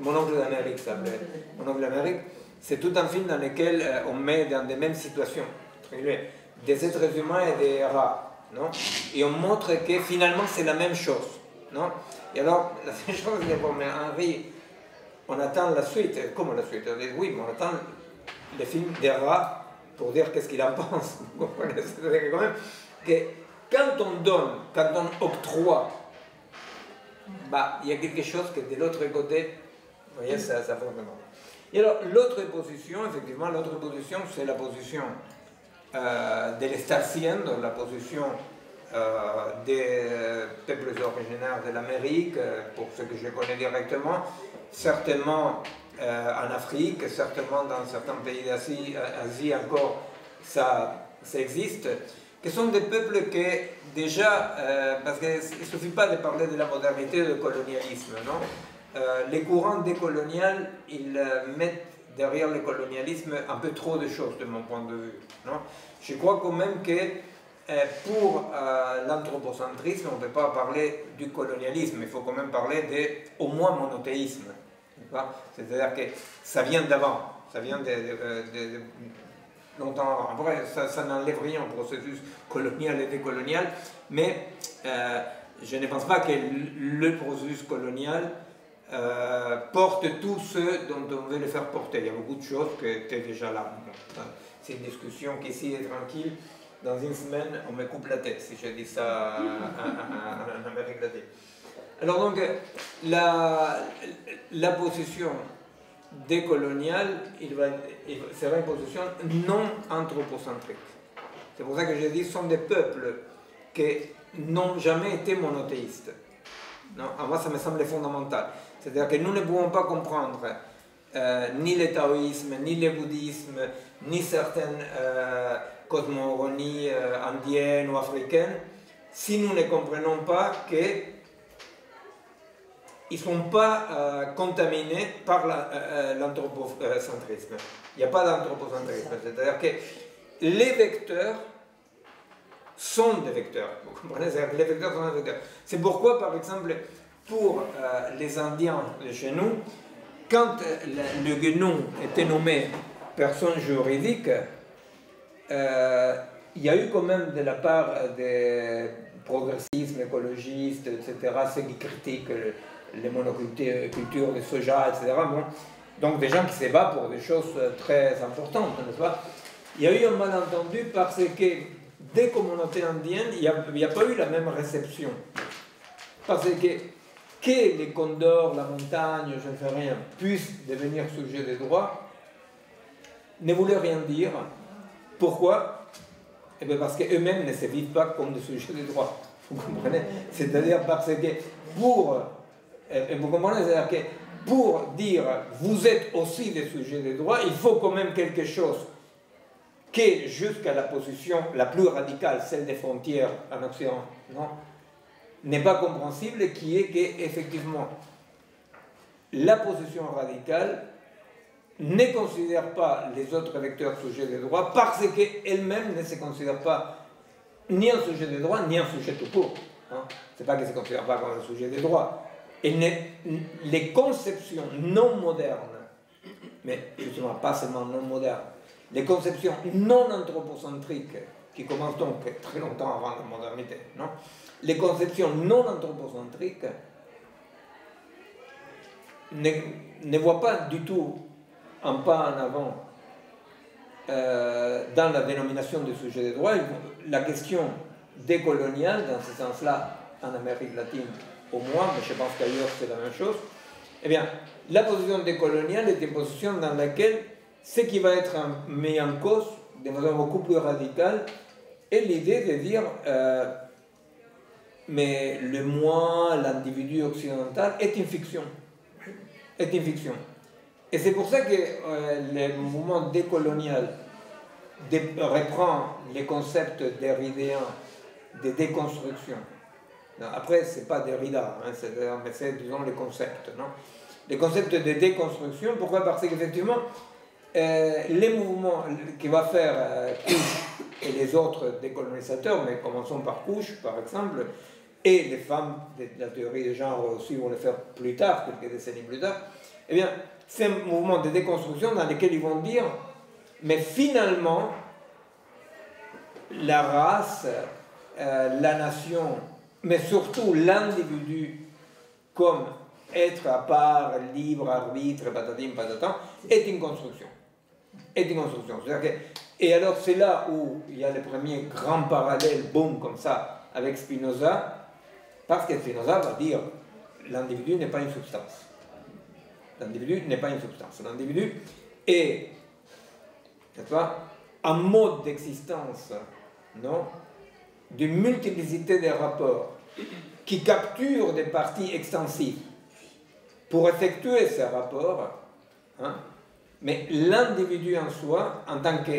Mon oncle d'Amérique s'appelait, Mon oncle d'Amérique, c'est tout un film dans lequel on met dans les mêmes situations, des êtres humains et des rats. Non? Et on montre que finalement c'est la même chose. Non? Et alors, la même chose, c'est bon, mais Henri, on attend la suite. Comment la suite? On dit, oui, mais on attend le film des rats pour dire qu'est-ce qu'il en pense. Vous comprenez? C'est-à-dire quand même que quand on donne, quand on octroie, bah, il y a quelque chose que de l'autre côté, vous voyez, ça fonctionne. Et alors, l'autre position, effectivement, l'autre position, c'est la position de l'estar siendo, la position des peuples originaires de l'Amérique, pour ce que je connais directement, certainement en Afrique, certainement dans certains pays d'Asie encore, ça existe, qui sont des peuples qui déjà, parce qu'il ne suffit pas de parler de la modernité et du colonialisme, non? Les courants décoloniaux, ils mettent derrière le colonialisme un peu trop de choses de mon point de vue. Non? Je crois quand même que pour l'anthropocentrisme, on ne peut pas parler du colonialisme, il faut quand même parler au moins monothéisme. C'est-à-dire que ça vient d'avant, ça vient de longtemps avant. Après, ça n'enlève rien au processus colonial et décolonial, mais je ne pense pas que le processus colonial porte tout ce dont on veut le faire porter. Il y a beaucoup de choses qui étaient déjà là. C'est une discussion qui ici est tranquille. Dans une semaine, on me coupe la tête si je dis ça en Amérique latine. Alors donc, la position décoloniale, sera une position non anthropocentrique. C'est pour ça que je dis que ce sont des peuples qui n'ont jamais été monothéistes. Non, à moi, ça me semble fondamental. C'est-à-dire que nous ne pouvons pas comprendre ni le taoïsme, ni le bouddhisme, ni certaines cosmogonies indiennes ou africaines, si nous ne comprenons pas qu'ils ne sont pas contaminés par l'anthropocentrisme. Il n'y a pas d'anthropocentrisme. C'est-à-dire que les vecteurs sont des vecteurs. Vous comprenez? Les vecteurs sont des vecteurs. C'est pourquoi, par exemple, pour les Indiens de chez nous, quand le guénon était nommé personne juridique, il y a eu quand même de la part des progressistes, écologistes, etc., ceux qui critiquent les monocultures de soja, etc. Bon, donc des gens qui se battent pour des choses très importantes, n'est-ce pas? Il y a eu un malentendu parce que des communautés indiennes, il n'y a pas eu la même réception. Parce que les condors, la montagne, je ne sais rien, puissent devenir sujets de droit, ne voulait rien dire. Pourquoi? Eh bien parce qu'eux-mêmes ne se vivent pas comme des sujets de droit. Vous comprenez? C'est-à-dire parce que vous comprenez, c'est-à-dire que pour dire vous êtes aussi des sujets de droit, il faut quand même quelque chose qui, jusqu'à la position la plus radicale, celle des frontières en Occident, non, n'est pas compréhensible, qui est qu'effectivement, la position radicale ne considère pas les autres électeurs sujets de droit parce qu'elle-même ne se considère pas ni un sujet de droit, ni un sujet tout court. Hein. Ce n'est pas qu'elle ne se considère pas comme un sujet de droit. Les conceptions non modernes, mais justement pas seulement non modernes, les conceptions non anthropocentriques, qui commencent donc très longtemps avant la modernité, non? Les conceptions non anthropocentriques ne voient pas du tout un pas en avant dans la dénomination du sujet de droit. La question décoloniale, dans ce sens-là, en Amérique latine au moins, mais je pense qu'ailleurs c'est la même chose, eh bien, la position décoloniale est une position dans laquelle ce qui va être mis en cause de façon beaucoup plus radicale est l'idée de dire mais le moi, l'individu occidental est une fiction. Est une fiction. Et c'est pour ça que le mouvement décolonial reprend les concepts derridéens de déconstruction. Non, après, ce n'est pas Derrida, hein, mais c'est, disons, les concepts. Non, les concepts de déconstruction, pourquoi? Parce qu'effectivement, les mouvements qui va faire Couche et les autres décolonisateurs, mais commençons par Couche, par exemple, et les femmes de la théorie de genre aussi vont le faire plus tard, quelques décennies plus tard, eh bien, c'est un mouvement de déconstruction dans lequel ils vont dire, mais finalement, la race, la nation, mais surtout l'individu comme être à part, libre, arbitre, patatim, patatam, est une construction. Est une construction. Et alors c'est là où il y a le premier grand parallèle, boum, comme ça, avec Spinoza, parce que Spinoza va dire l'individu n'est pas une substance. L'individu n'est pas une substance. L'individu est, n'est-ce pas, un mode d'existence, non, d'une multiplicité de rapports qui capturent des parties extensives pour effectuer ces rapports, hein, mais l'individu en soi, en tant que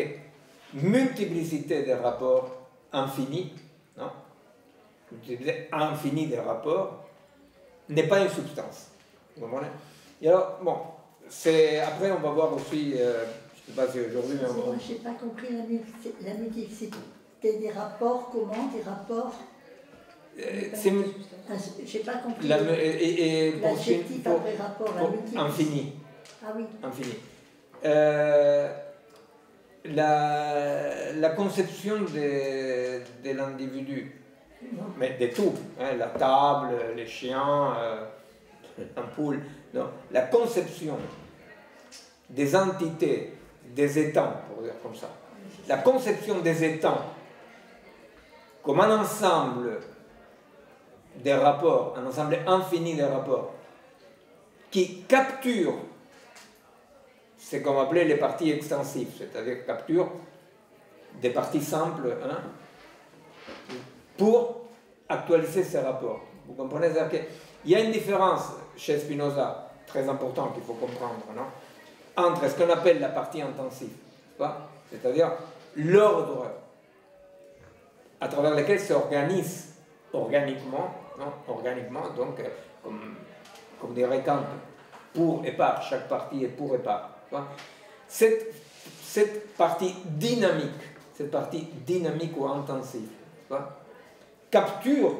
multiplicité de rapports infinis, non, multiplicité infinie des rapports, n'est pas une substance. Vous comprenez? Et alors, bon, après on va voir aussi, je ne sais pas si aujourd'hui... Je n'ai pas compris la multiplicité des rapports, comment des rapports... Je n'ai pas compris l'adjectif après rapport, la multiplicité. Infini. Ah oui. Infini. La conception de l'individu, mais de tout, hein, la table, les chiens, l'ampoule, non, la conception des entités, des étangs, pour dire comme ça, la conception des étangs comme un ensemble des rapports, un ensemble infini des rapports, qui capture ce qu'on appelait les parties extensives, c'est-à-dire capture des parties simples, hein, pour actualiser ces rapports. Vous comprenez? Il y a une différence chez Spinoza, très importante qu'il faut comprendre, non, entre ce qu'on appelle la partie intensive, c'est-à-dire l'ordre à travers lequel s'organise organiquement, non, organiquement, donc, comme dirait Kant, pour et par, chaque partie est pour et par. Cette partie dynamique ou intensive, capture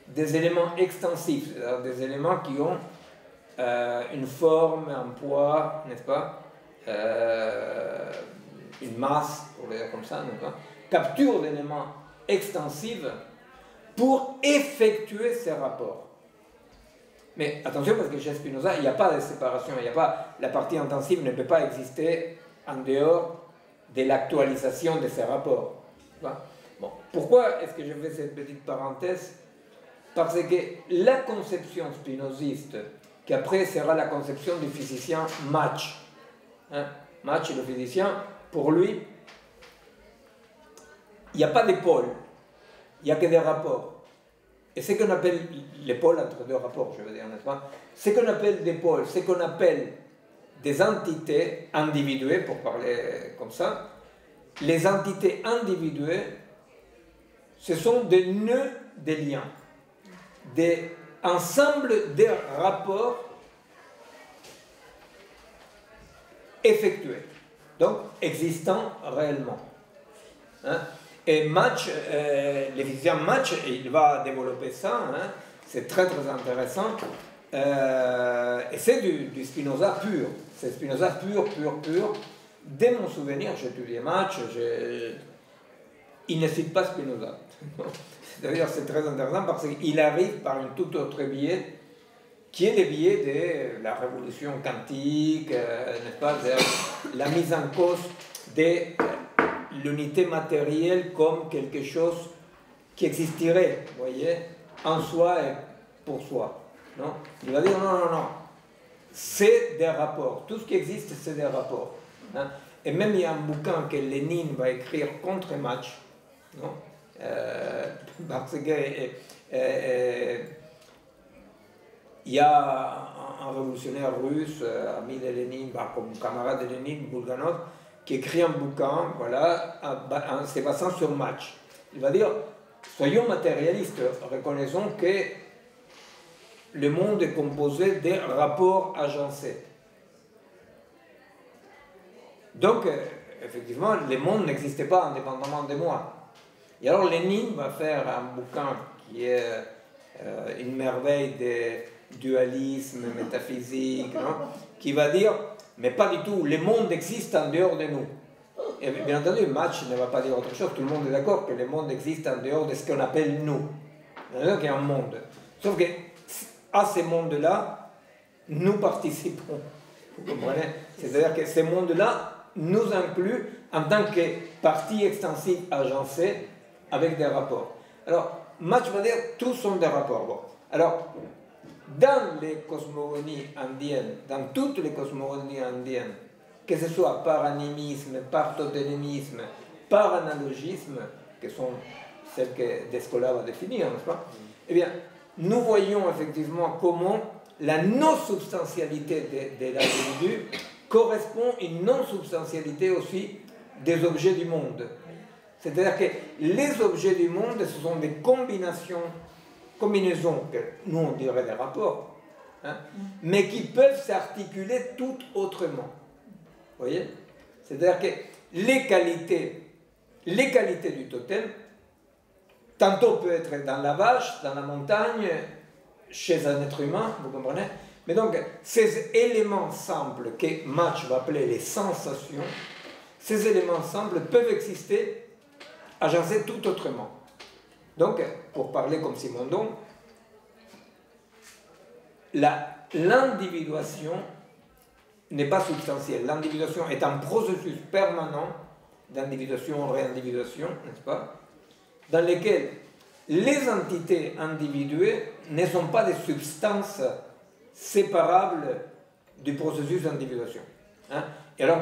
des éléments extensifs, c'est-à-dire des éléments qui ont une forme, un poids, n'est-ce pas, une masse, pour le dire comme ça, n'est-ce pas, capture d'éléments extensives pour effectuer ces rapports. Mais attention, parce que chez Spinoza, il n'y a pas de séparation, il n'y a pas, la partie intensive ne peut pas exister en dehors de l'actualisation de ces rapports. Bon, pourquoi est-ce que je fais cette petite parenthèse? Parce que la conception spinoziste, qui après sera la conception du physicien Mach, Mach, le physicien, pour lui, il n'y a pas de pôle, il n'y a que des rapports. Et ce qu'on appelle les pôles entre deux rapports, je veux dire, n'est-ce pas? Ce qu'on appelle des pôles, ce qu'on appelle des entités individuées, pour parler comme ça, les entités individuées, ce sont des nœuds des liens, des ensembles de rapports effectués, donc existants réellement. Et Mach, le physicien Mach, il va développer ça, c'est très très intéressant, et c'est du Spinoza pur, c'est Spinoza pur. Dès mon souvenir, j'ai étudié Mach, il ne cite pas Spinoza. D'ailleurs, c'est très intéressant parce qu'il arrive par un tout autre biais, qui est le biais de la révolution quantique, n'est-ce pas, de la mise en cause de l'unité matérielle comme quelque chose qui existerait, vous voyez, en soi et pour soi. Non? Il va dire non, c'est des rapports. Tout ce qui existe, c'est des rapports. Et même il y a un bouquin que Lénine va écrire contre Mach, non? Parce que il y a un révolutionnaire russe, ami de Lénine, comme camarade de Lénine, Bulganov, qui écrit un bouquin, voilà, en se basant sur Mach. Il va dire, soyons matérialistes, reconnaissons que le monde est composé de rapports agencés. Donc, effectivement, le monde n'existait pas indépendamment de moi. Et alors Lénine va faire un bouquin qui est une merveille de dualisme métaphysique, non? Qui va dire, mais pas du tout, le monde existe en dehors de nous. Et bien entendu, Mach ne va pas dire autre chose, tout le monde est d'accord que le monde existe en dehors de ce qu'on appelle nous. Il y a un monde. Sauf que à ce monde-là, nous participons. Vous comprenez? C'est-à-dire que ce monde-là nous inclut en tant que partie extensive agencée avec des rapports. Alors, Mach va dire, tous sont des rapports. Bon. Alors, dans les cosmogonies indiennes, dans toutes les cosmogonies indiennes, que ce soit par animisme, par totémisme, par analogisme, qui sont celles que Descola va définir, n'est-ce pas? Eh bien, nous voyons effectivement comment la non-substantialité de l'individu correspond à une non-substantialité aussi des objets du monde. C'est-à-dire que les objets du monde, ce sont des combinaisons que nous on dirait des rapports, mais qui peuvent s'articuler tout autrement. Vous voyez? C'est-à-dire que les qualités du totem, tantôt peut être dans la vache, dans la montagne, chez un être humain, vous comprenez? Mais donc, ces éléments simples que Mach va appeler les sensations, ces éléments simples peuvent exister agencés tout autrement. Donc, pour parler comme Simondon, l'individuation n'est pas substantielle. L'individuation est un processus permanent d'individuation-réindividuation, n'est-ce pas, dans lequel les entités individuées ne sont pas des substances séparables du processus d'individuation. Et alors,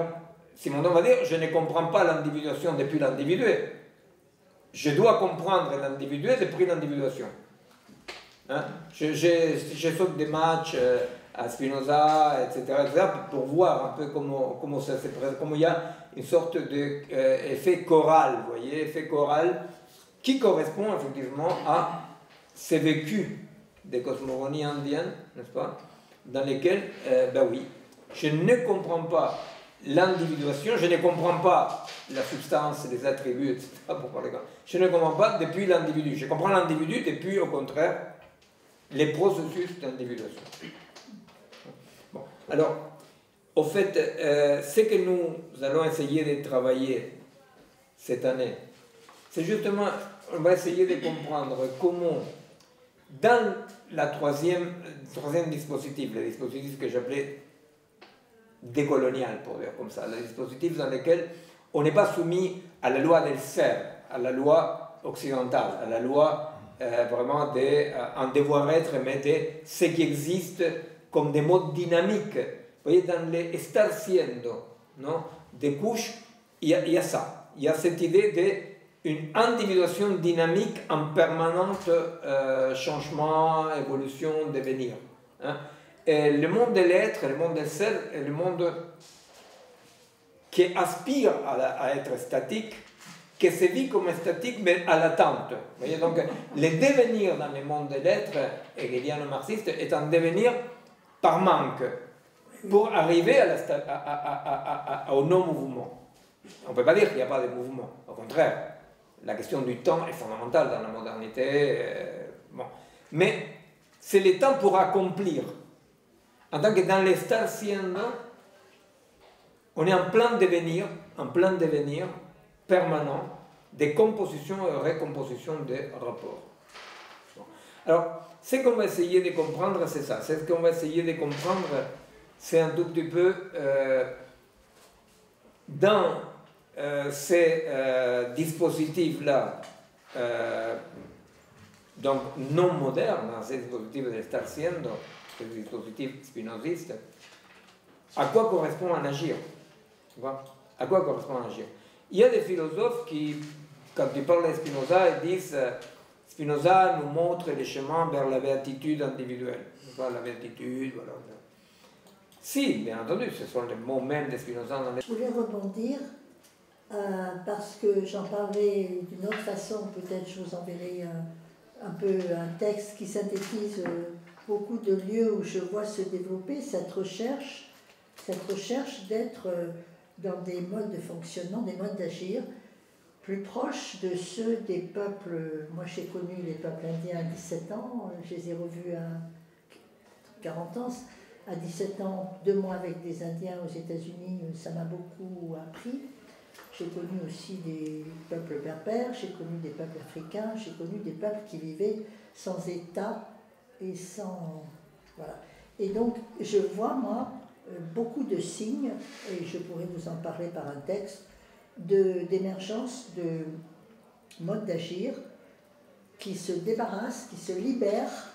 Simondon va dire, je ne comprends pas l'individuation depuis l'individué. Je dois comprendre l'individué depuis l'individuation. Je saute des matchs à Spinoza, etc., pour voir un peu comment ça se présente, comment il y a une sorte d'effet choral, vous voyez, effet choral qui correspond effectivement à ces vécus des cosmogonies indiennes, n'est-ce pas, dans lesquels, ben oui, je ne comprends pas l'individuation, je ne comprends pas la substance, les attributs, etc., pour parler comme ça. Je ne comprends pas depuis l'individu. Je comprends l'individu depuis, au contraire, les processus d'individuation. Bon. Alors, au fait, ce que nous allons essayer de travailler cette année, c'est justement, on va essayer de comprendre comment, dans le troisième dispositif, le dispositif que j'appelais décolonial, pour dire comme ça, le dispositif dans lequel on n'est pas soumis à la loi del ser, à la loi occidentale, à la loi vraiment d'un devoir-être, mais de ce qui existe comme des modes dynamiques. Vous voyez, dans les estar siendo, non, des couches, il y a ça. Il y a cette idée d'une individuation dynamique en permanente changement, évolution, devenir. Hein. Et le monde de l'être, le monde del ser, est le monde qui aspire à être statique, qui se vit comme statique, mais à l'attente. Vous voyez, donc, le devenir dans le monde de l'être hegeliano-marxiste est un devenir par manque, pour arriver au non-mouvement. On ne peut pas dire qu'il n'y a pas de mouvement, au contraire. La question du temps est fondamentale dans la modernité. Bon. Mais c'est le temps pour accomplir. En tant que dans l'estar siendo, on est en plein devenir permanent de composition et recomposition des rapports. Bon. Alors, ce qu'on va essayer de comprendre, c'est ça. Ce qu'on va essayer de comprendre, c'est un tout petit peu dans ces dispositifs-là, donc non modernes, dans ces dispositifs de l'estar siendo, ces dispositifs spinozistes, à quoi correspond un agir? Tu vois? À quoi correspond un agir? Il y a des philosophes qui, quand ils parlent de Spinoza, ils disent Spinoza nous montre le chemin vers la béatitude individuelle. La béatitude, voilà. Si, bien entendu, ce sont les mots même de Spinoza. Je voulais rebondir parce que j'en parlerai d'une autre façon, peut-être je vous enverrai un peu un texte qui synthétise beaucoup de lieux où je vois se développer cette recherche d'être dans des modes de fonctionnement, des modes d'agir plus proches de ceux des peuples. Moi j'ai connu les peuples indiens à 17 ans, je les ai revus à 40 ans. À 17 ans, 2 mois avec des Indiens aux États-Unis, ça m'a beaucoup appris. J'ai connu aussi des peuples berbères, j'ai connu des peuples africains, j'ai connu des peuples qui vivaient sans État et sans... Voilà. Et donc, je vois, moi, beaucoup de signes, et je pourrais vous en parler par un texte, d'émergence de modes d'agir qui se débarrassent, qui se libèrent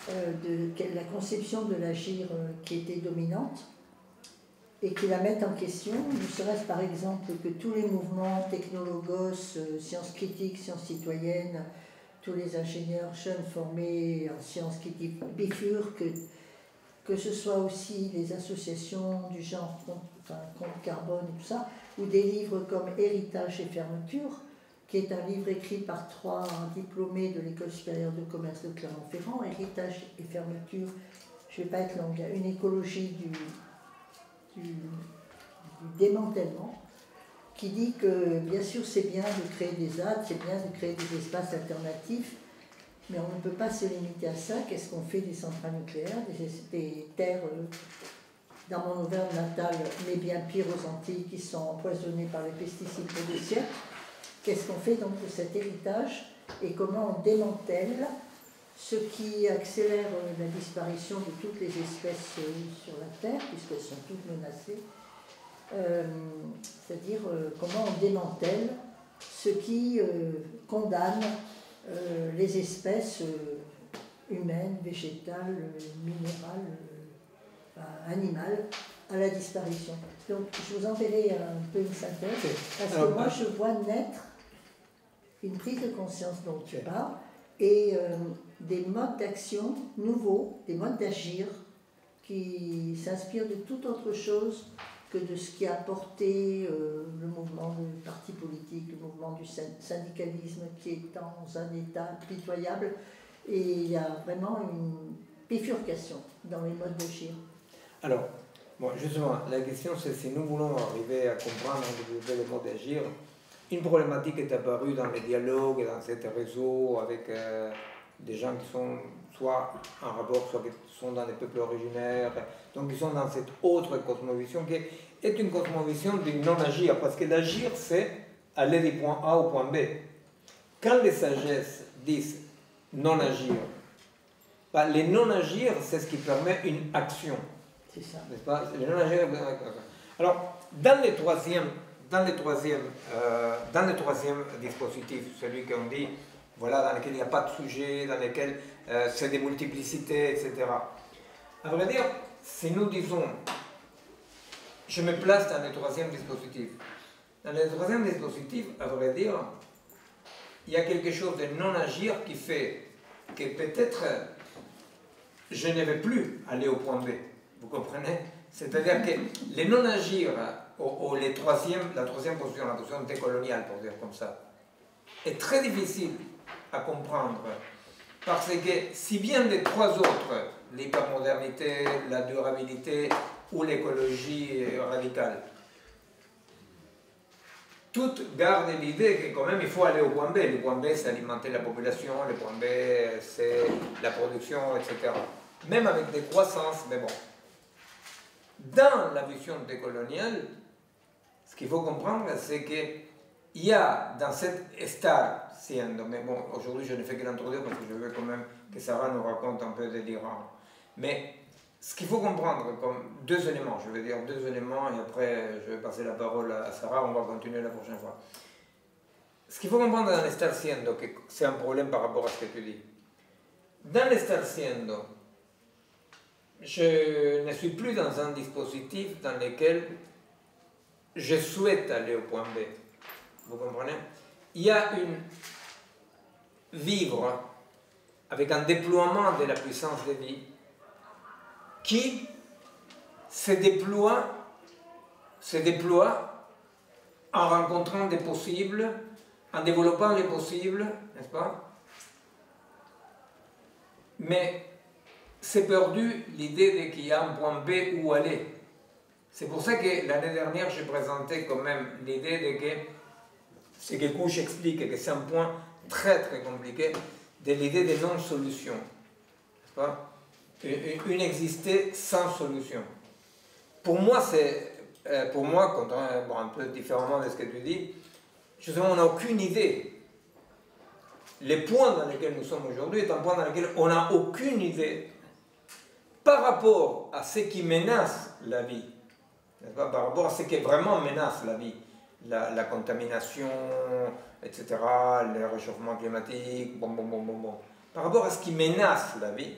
de la conception de l'agir qui était dominante et qui la mettent en question, ne serait-ce par exemple que tous les mouvements technologos, sciences critiques, sciences citoyennes, tous les ingénieurs jeunes formés en sciences critiques bifurquent, que ce soit aussi les associations du genre contre carbone et tout ça, ou des livres comme Héritage et fermeture, qui est un livre écrit par 3 diplômés de l'École supérieure de commerce de Clermont-Ferrand, Héritage et fermeture, je ne vais pas être longue, une écologie du démantèlement, qui dit que bien sûr c'est bien de créer des ZAD, c'est bien de créer des espaces alternatifs, mais on ne peut pas se limiter à ça. Qu'est-ce qu'on fait des centrales nucléaires, des terres, dans mon Auvergne natale, mais bien pire aux Antilles, qui sont empoisonnées par les pesticides pour des siècles? Qu'est-ce qu'on fait donc de cet héritage et comment on démantèle ce qui accélère la disparition de toutes les espèces sur la Terre, puisqu'elles sont toutes menacées, c'est-à-dire comment on démantèle ce qui condamne les espèces humaines, végétales, minérales, animales à la disparition. Donc je vous enverrai un peu une synthèse, parce que moi je vois naître une prise de conscience dont tu parles, et des modes d'action nouveaux, des modes d'agir qui s'inspirent de toute autre chose que de ce qui a apporté le mouvement du parti politique, le mouvement du syndicalisme qui est dans un état pitoyable, et il y a vraiment une bifurcation dans les modes d'agir. Alors, bon, justement, la question c'est si nous voulons arriver à comprendre et développer les modes d'agir. Une problématique est apparue dans les dialogues, dans ces réseaux avec des gens qui sont soit en rapport, soit qui sont dans les peuples originaires, donc ils sont dans cette autre cosmovision qui est une cosmovision du non-agir, parce que l'agir c'est aller du point A au point B. quand les sagesses disent non agir, bah, les non agir, c'est ce qui permet une action. C'est ça. N'est-ce pas? Les non agir. Alors, dans le troisième dispositif, celui qu'on dit, voilà, dans lequel il n'y a pas de sujet, dans lequel c'est des multiplicités, etc. À vrai dire, si nous disons, je me place dans le troisième dispositif. Dans le troisième dispositif, à vrai dire, il y a quelque chose de non-agir qui fait que peut-être je ne vais plus aller au point B. Vous comprenez? C'est-à-dire que les non-agir, ou la troisième position, la position décoloniale, pour dire comme ça, est très difficile à comprendre. Parce que si bien les trois autres, l'hypermodernité, la durabilité ou l'écologie radicale, toutes gardent l'idée que quand même il faut aller au point B. Le point B, c'est alimenter la population, le point B, c'est la production, etc. Même avec des croissances, mais bon. Dans la vision décoloniale, ce qu'il faut comprendre, c'est qu'il y a dans cette estar siendo, mais bon, aujourd'hui je ne fais que l'introduire parce que je veux quand même que Sarah nous raconte un peu de l'Iran. Mais ce qu'il faut comprendre comme deux éléments, je vais dire deux éléments et après je vais passer la parole à Sarah, on va continuer la prochaine fois. Ce qu'il faut comprendre dans l'estar siendo, que c'est un problème par rapport à ce que tu dis. Dans l'estar siendo, je ne suis plus dans un dispositif dans lequel je souhaite aller au point B. Vous comprenez? Il y a une vivre avec un déploiement de la puissance de vie qui se déploie en rencontrant des possibles, en développant les possibles, n'est-ce pas? Mais c'est perdu l'idée qu'il y a un point B où aller. C'est pour ça que l'année dernière, j'ai présenté quand même l'idée de que, ce que Couch explique, que c'est un point très très compliqué, de l'idée de non-solution. N'est-ce pas? Une exister sans solution. Pour moi, bon, un peu différemment de ce que tu dis, justement, on n'a aucune idée. Le point dans lequel nous sommes aujourd'hui est un point dans lequel on n'a aucune idée par rapport à ce qui menace la vie, par rapport à ce qui vraiment menace la vie, la contamination, etc., le réchauffement climatique, bon. Par rapport à ce qui menace la vie,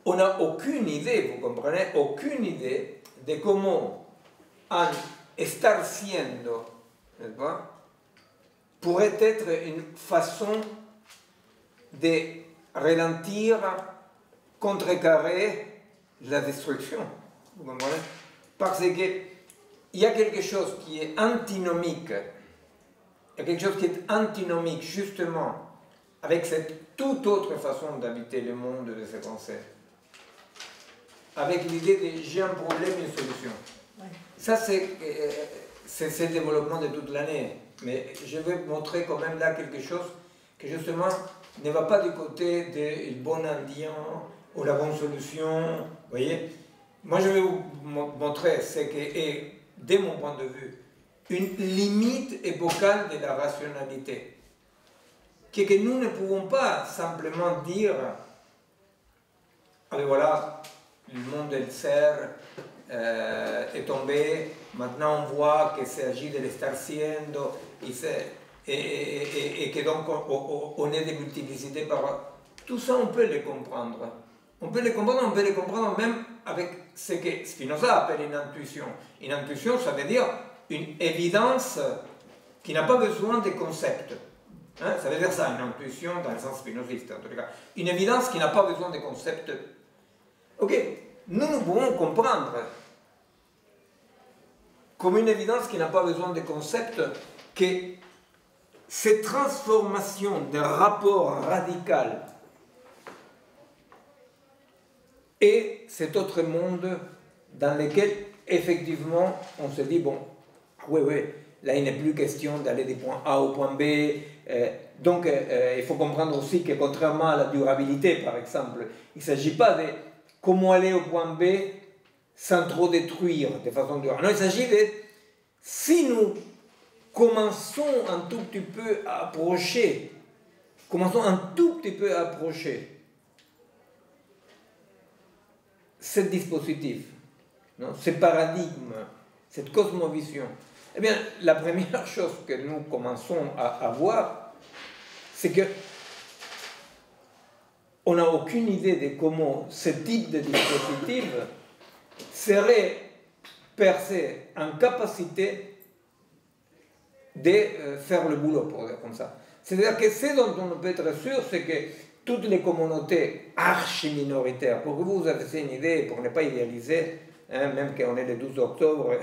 on n'a aucune idée, vous comprenez, aucune idée de comment un estar siendo, n'est-ce pas, pourrait être une façon de ralentir, contrecarrer la destruction. Vous comprenez? Parce qu'il y a quelque chose qui est antinomique, il y a quelque chose qui est antinomique justement avec cette toute autre façon d'habiter le monde, de se penser. Avec l'idée de j'ai un problème, une solution. Ouais. Ça, c'est le développement de toute l'année. Mais je vais montrer quand même là quelque chose que justement ne va pas du côté du bon indien ou la bonne solution. Vous voyez? Moi, je vais vous montrer ce qui est, de mon point de vue, une limite épocale de la rationalité. Que nous ne pouvons pas simplement dire allez, voilà, le monde elle sert, est tombé, maintenant on voit qu'il s'agit de l'estar siendo, et que donc on est des multiplicités par... Tout ça, on peut les comprendre. On peut les comprendre même avec ce que Spinoza appelle une intuition. Une intuition, ça veut dire une évidence qui n'a pas besoin de concepts. Hein? Ça veut dire ça, une intuition dans le sens spinoziste, en tout cas. Une évidence qui n'a pas besoin de concepts. Ok, nous pouvons comprendre comme une évidence qui n'a pas besoin de concepts que cette transformation de rapport radical et cet autre monde dans lequel effectivement on se dit bon, oui, là il n'est plus question d'aller des points A au point B, donc il faut comprendre aussi que contrairement à la durabilité par exemple, il ne s'agit pas de comment aller au point B sans trop détruire de façon durable. Non, il s'agit de si nous commençons un tout petit peu à approcher, ce dispositif, non, ce paradigme, cette cosmovision. Eh bien, la première chose que nous commençons à voir, c'est que on n'a aucune idée de comment ce type de dispositif serait percé en capacité de faire le boulot, pour dire comme ça. C'est-à-dire que ce dont on peut être sûr, c'est que toutes les communautés archi-minoritaires, pour que vous ayez une idée, pour ne pas idéaliser, hein, même qu'on est le 12 octobre,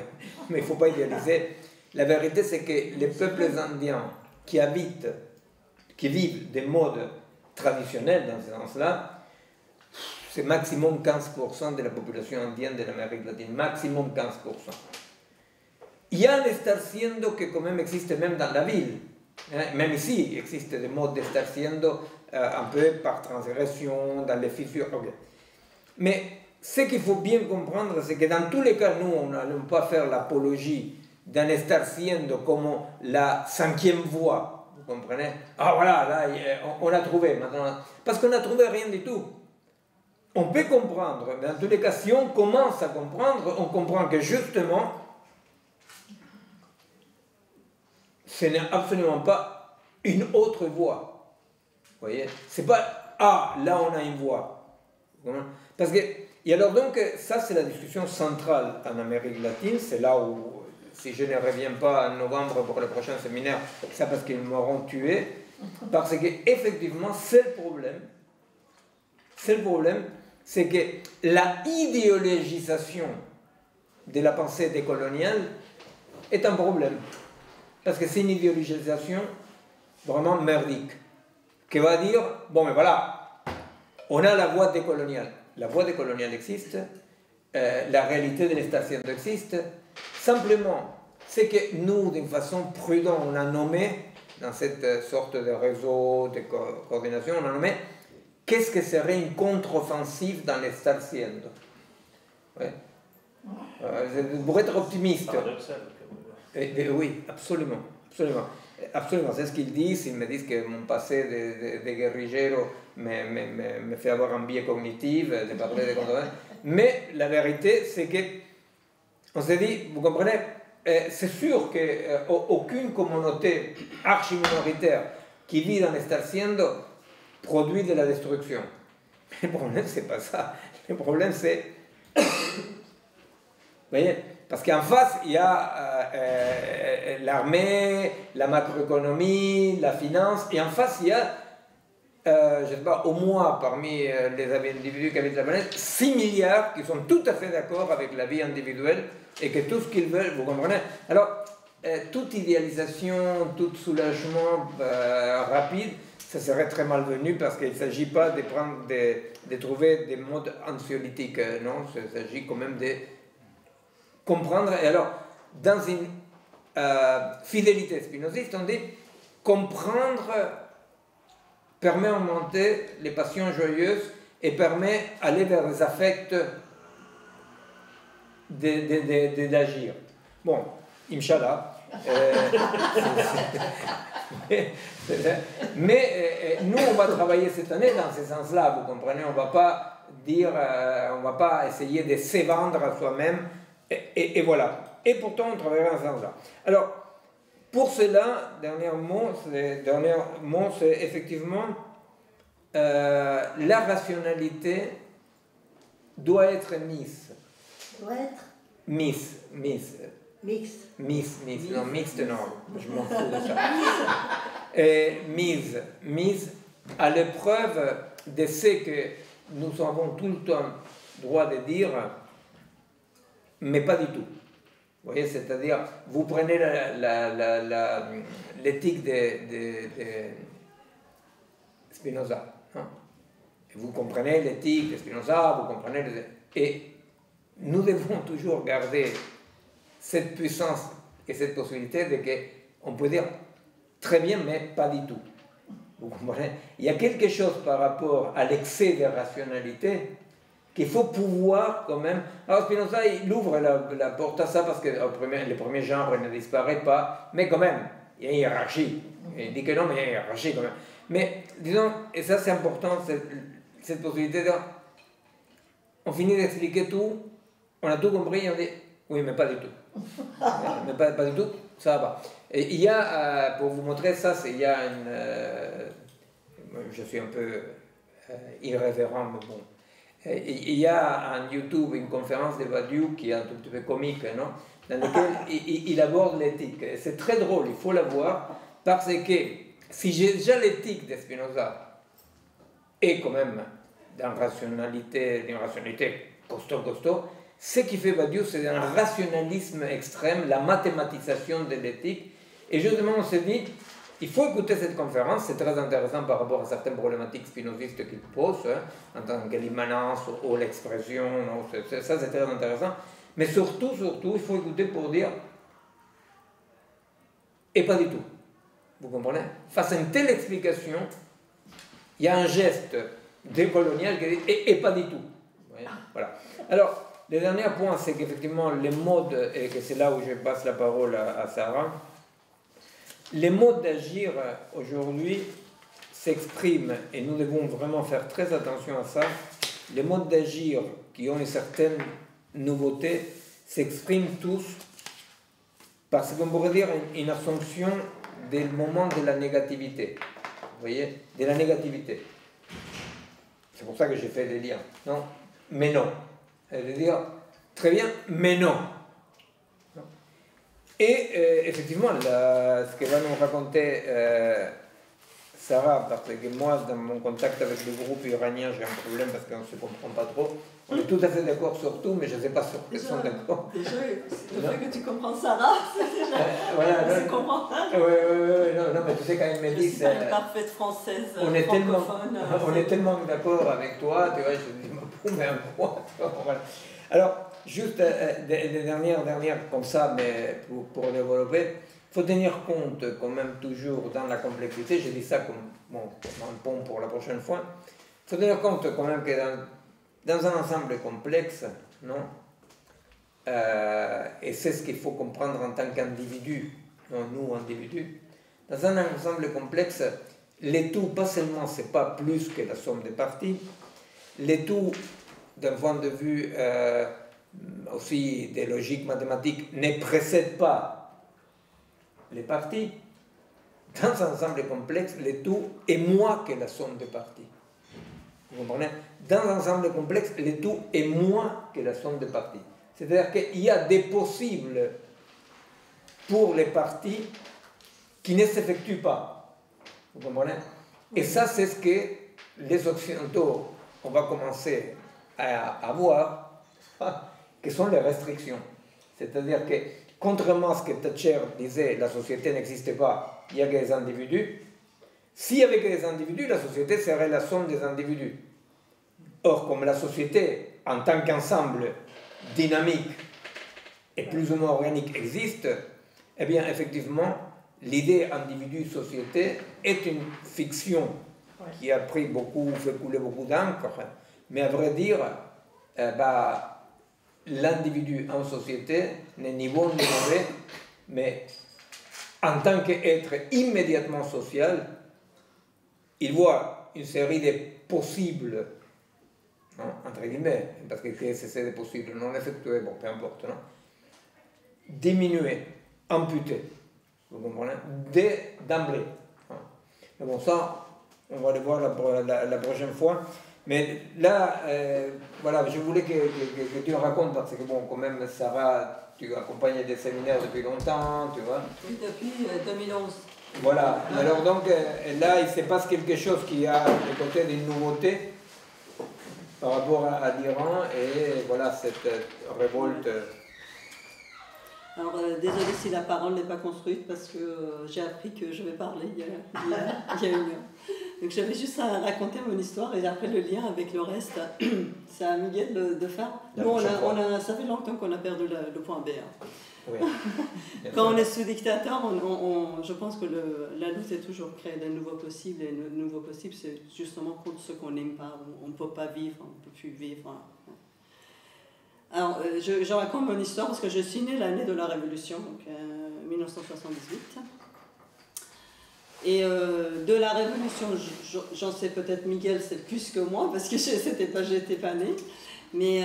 mais il ne faut pas idéaliser, la vérité c'est que les peuples indiens qui vivent des modes traditionnels dans ce sens-là, c'est maximum 15% de la population indienne de l'Amérique latine, maximum 15%. Il y a un estar siendo que quand même existe même dans la ville. Même ici, il existe des modes d'estar siendo un peu par transgression, dans les fissures. Okay. Mais ce qu'il faut bien comprendre, c'est que dans tous les cas, nous, on n'allons pas faire l'apologie d'un estar siendo comme la 5e voie. Vous comprenez? Ah voilà, là, on a trouvé maintenant. Parce qu'on n'a trouvé rien du tout. On peut comprendre, mais dans tous les cas, si on commence à comprendre, on comprend que justement, ce n'est absolument pas une autre voie. Vous voyez? C'est pas, ah, là on a une voie. Parce que, et alors donc, ça c'est la discussion centrale en Amérique latine, c'est là où, si je ne reviens pas en novembre pour le prochain séminaire, c'est parce qu'ils m'auront tué, parce qu'effectivement, c'est le problème, c'est que la idéologisation de la pensée décoloniale est un problème. Parce que c'est une idéologisation vraiment merdique, qui va dire, bon mais voilà, on a la voie décoloniale. La voie décoloniale existe, la réalité de l'estation existe. Simplement, c'est que nous, d'une façon prudente, on a nommé, dans cette sorte de réseau de coordination, on a nommé qu'est-ce que serait une contre-offensive dans l'estar siendo. Ouais. Pour être optimiste. Oui, absolument. C'est ce qu'ils disent. Ils me disent que mon passé de guerrillero me fait avoir un biais cognitif de parler de contre-offensive. Mais la vérité, c'est que on s'est dit, vous comprenez, c'est sûr qu'aucune communauté archi-minoritaire qui vit dans l'estar siendo produit de la destruction. Le problème, c'est pas ça. Le problème, c'est... Vous voyez, parce qu'en face, il y a l'armée, la macroéconomie, la finance, et en face, il y a, je ne sais pas, au moins parmi les individus qui habitent la planète, 6 milliards qui sont tout à fait d'accord avec la vie individuelle et que tout ce qu'ils veulent, vous comprenez? Alors, toute idéalisation, tout soulagement rapide, ça serait très malvenu parce qu'il ne s'agit pas de trouver des modes anxiolytiques, non, il s'agit quand même de comprendre. Et alors, dans une fidélité spinoziste, on dit comprendre permet d'augmenter les passions joyeuses et permet d'aller vers les affects d'agir. Bon, Inch'Allah. Mais nous, on va travailler cette année dans ce sens-là, vous comprenez, on ne va pas dire, on ne va pas essayer de se vendre à soi-même, et voilà. Et pourtant, on travaillera dans ce sens-là. Alors, pour cela, dernier mot, c'est effectivement la rationalité doit être mise. Doit être Mise. Non, mixte, non, je m'en fous de ça. Mise à l'épreuve de ce que nous avons tout le temps droit de dire, mais pas du tout. Vous voyez, c'est-à-dire, vous prenez l'éthique de Spinoza, hein? Et vous comprenez l'éthique de Spinoza, vous comprenez... Et nous devons toujours garder cette puissance et cette possibilité de qu'on peut dire très bien, mais pas du tout. Vous comprenez? Il y a quelque chose par rapport à l'excès de rationalité qu'il faut pouvoir quand même... Alors Spinoza, il ouvre la porte à ça parce que le premier genre ne disparaît pas, mais quand même, il y a une hiérarchie. Il dit que non, mais il y a une hiérarchie quand même. Mais disons, et ça c'est important, cette possibilité de... On finit d'expliquer tout, on a tout compris, et on dit, oui, mais pas du tout. Mais pas du tout, ça va. Et il y a, pour vous montrer ça, il y a une... je suis un peu irrévérent, mais bon. Il y a en YouTube une conférence de Badiou qui est un tout petit peu comique, non? Dans laquelle il aborde l'éthique. C'est très drôle, il faut la voir, parce que si j'ai déjà l'éthique de Spinoza, et quand même d'une rationalité costaud, ce qui fait Badiou, c'est un rationalisme extrême, la mathématisation de l'éthique. Et justement, on s'est dit, il faut écouter cette conférence, c'est très intéressant par rapport à certaines problématiques spinozistes qu'il pose, en tant que l'immanence ou l'expression, ça c'est très intéressant. Mais surtout, il faut écouter pour dire, et pas du tout. Vous comprenez? Face à une telle explication, il y a un geste décolonial qui dit, et pas du tout. Voilà. Alors, le dernier point, c'est qu'effectivement, les modes, et que c'est là où je passe la parole à Sarah, les modes d'agir aujourd'hui s'expriment, et nous devons vraiment faire très attention à ça, les modes d'agir qui ont une certaine nouveauté s'expriment tous parce qu'on pourrait dire une assumption des moments de la négativité. Vous voyez? De la négativité. C'est pour ça que j'ai fait des liens. Non? Mais non. Elle veut dire, très bien, mais non. Et effectivement, ce que va nous raconter Sarah, parce que moi, dans mon contact avec le groupe iranien, j'ai un problème parce qu'on ne se comprend pas trop. On est tout à fait d'accord sur tout, mais je ne sais pas sur quoi ils sont d'accord. Déjà, le fait que tu comprends Sarah, c'est déjà... Voilà, je comprends. Oui, non, mais tu sais, quand elle me dit... Je suis pas une parfaite française francophone. On est tellement d'accord avec toi, tu vois, je me dis, mais un point, voilà. Alors, juste des dernières comme ça, mais pour développer, il faut tenir compte quand même toujours dans la complexité, je dis ça comme un pont pour la prochaine fois, il faut tenir compte quand même que dans un ensemble complexe, non, et c'est ce qu'il faut comprendre en tant qu'individu, non, nous individus, dans un ensemble complexe, les tout, pas seulement, c'est pas plus que la somme des parties, les tout, d'un point de vue aussi des logiques mathématiques, ne précèdent pas les parties. Dans un ensemble complexe, le tout est moins que la somme des parties. Vous comprenez? Dans un ensemble complexe, le tout est moins que la somme des parties. C'est-à-dire qu'il y a des possibles pour les parties qui ne s'effectuent pas. Vous comprenez? Et ça, c'est ce que les Occidentaux, on va commencer à voir, que sont les restrictions. C'est-à-dire que, contrairement à ce que Thatcher disait, la société n'existe pas, il n'y a que des individus. S'il n'y avait que des individus, la société serait la somme des individus. Or, comme la société, en tant qu'ensemble dynamique et plus ou moins organique existe, eh bien, effectivement, l'idée individu-société est une fiction qui a fait couler beaucoup d'encre, mais à vrai dire, l'individu en société n'est ni bon ni mauvais, mais en tant qu'être immédiatement social, il voit une série de possibles, non, entre guillemets, parce que c'est des possibles non effectués, bon, peu importe, non, diminuer, amputer, vous comprenez, d'emblée. Mais bon, ça, on va le voir la prochaine fois. Mais là, voilà, je voulais que tu le racontes parce que, bon, quand même, Sarah, tu accompagnes des séminaires depuis longtemps, tu vois. Oui, depuis 2011. Voilà, alors donc, là, il se passe quelque chose qui a le côté d'une nouveauté par rapport à l'Iran et voilà, cette révolte. Alors, désolé si la parole n'est pas construite parce que j'ai appris que je vais parler il y a une heure. Donc j'avais juste à raconter mon histoire et après le lien avec le reste, c'est à Miguel de faire. Nous, ça fait longtemps qu'on a perdu le point B. Hein. Oui. Quand on est sous dictateur, je pense que la lutte est toujours créer de nouveaux possibles. Et le nouveau possible, c'est justement contre ceux qu'on n'aime pas. On ne peut pas vivre, on ne peut plus vivre. Alors, je raconte mon histoire parce que je suis née l'année de la Révolution, donc 1978. Et de la Révolution, j'en sais peut-être, Miguel, c'est plus que moi, parce que j'étais pas née. Mais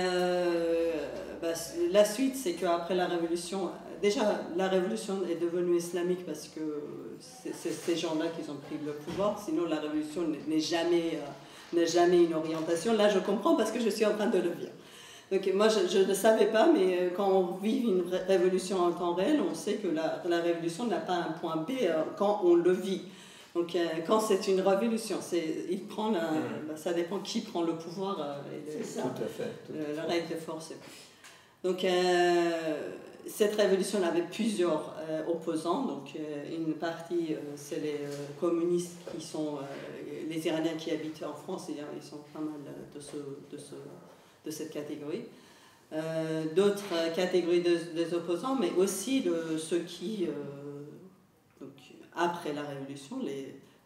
la suite, c'est qu'après la Révolution, déjà la Révolution est devenue islamique parce que c'est ces gens-là qui ont pris le pouvoir. Sinon, la Révolution n'est jamais une orientation. Là, je comprends parce que je suis en train de le vivre. Donc, moi, je ne savais pas, mais quand on vit une révolution en temps réel, on sait que la révolution n'a pas un point B quand on le vit. Donc, quand c'est une révolution, ça dépend qui prend le pouvoir. Tout à fait. La règle de force. Donc, cette révolution avait plusieurs opposants. Donc, une partie, c'est les communistes qui sont les Iraniens qui habitent en France. Ils sont pas mal de cette catégorie. D'autres catégories des opposants, mais aussi ceux qui, donc, après la révolution,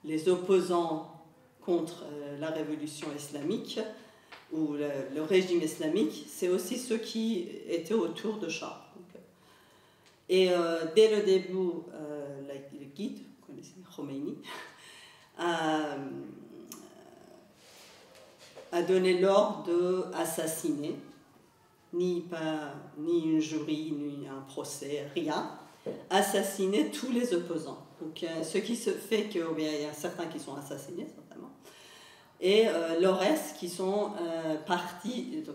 les opposants contre la révolution islamique ou le régime islamique, c'est aussi ceux qui étaient autour de Shah. Et dès le début, le guide, vous connaissez, Khomeini, a donné l'ordre d'assassiner, ni une jury, ni un procès, rien, assassiner tous les opposants. Donc, ce qui se fait qu'il y a certains qui sont assassinés, certainement, et le reste qui sont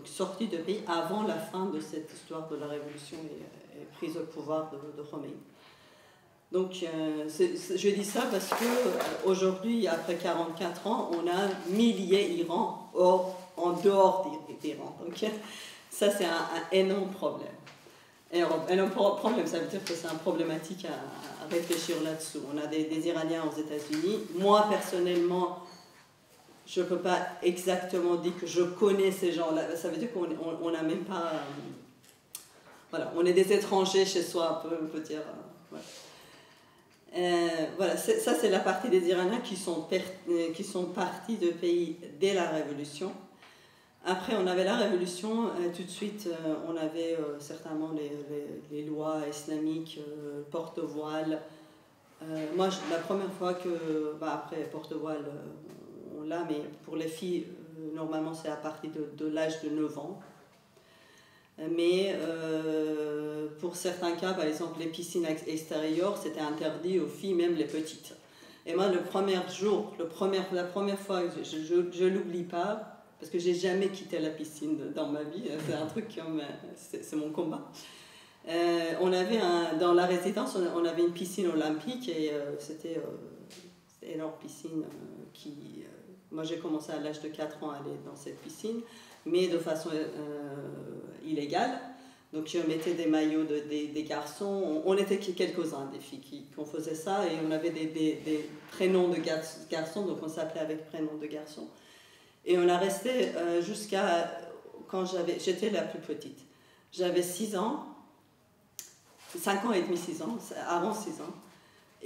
sortis de pays avant la fin de cette histoire de la révolution et prise au pouvoir de Khomeini. Donc, je dis ça parce qu'aujourd'hui, après 44 ans, on a milliers d'Iran en dehors d'Iran. Donc, ça, c'est un énorme problème. Un énorme problème, ça veut dire que c'est un problématique à réfléchir là-dessous. On a des Iraniens aux États-Unis. Moi, personnellement, je ne peux pas exactement dire que je connais ces gens-là. Ça veut dire qu'on n'a même pas... voilà, on est des étrangers chez soi, on peut dire. Voilà. Voilà, ça c'est la partie des Iraniens qui sont partis de pays dès la Révolution. Après, on avait la Révolution, tout de suite, on avait certainement les lois islamiques, porte-voile. Moi, la première fois après, porte-voile, on l'a, mais pour les filles, normalement, c'est à partir de l'âge de 9 ans. Mais pour certains cas, par exemple les piscines extérieures, c'était interdit aux filles, même les petites. Et moi, la première fois, je ne l'oublie pas, parce que je n'ai jamais quitté la piscine dans ma vie, c'est un truc comme... c'est mon combat. Dans la résidence, on avait une piscine olympique, et c'était une énorme piscine moi, j'ai commencé à l'âge de 4 ans à aller dans cette piscine, mais de façon illégale. Donc, je mettais des maillots des garçons. On était quelques-uns des filles qu'on faisait ça, et on avait des prénoms de garçons, donc on s'appelait avec prénoms de garçons. Et on a resté jusqu'à quand j'étais la plus petite. J'avais 6 ans, 5 ans et demi, 6 ans, avant 6 ans.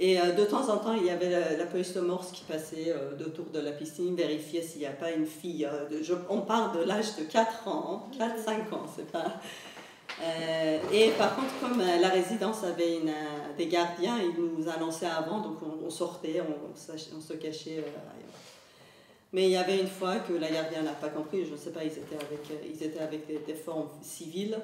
Et de temps en temps, il y avait la police de Morse qui passait autour de la piscine, vérifier s'il n'y a pas une fille. On parle de l'âge de 4 ans, 4-5 ans, c'est pas... et par contre, comme la résidence avait des gardiens, ils nous annonçaient avant, donc on sortait, on se cachait ailleurs. Mais il y avait une fois que la gardienne n'a pas compris, je ne sais pas, ils étaient avec des formes civiles.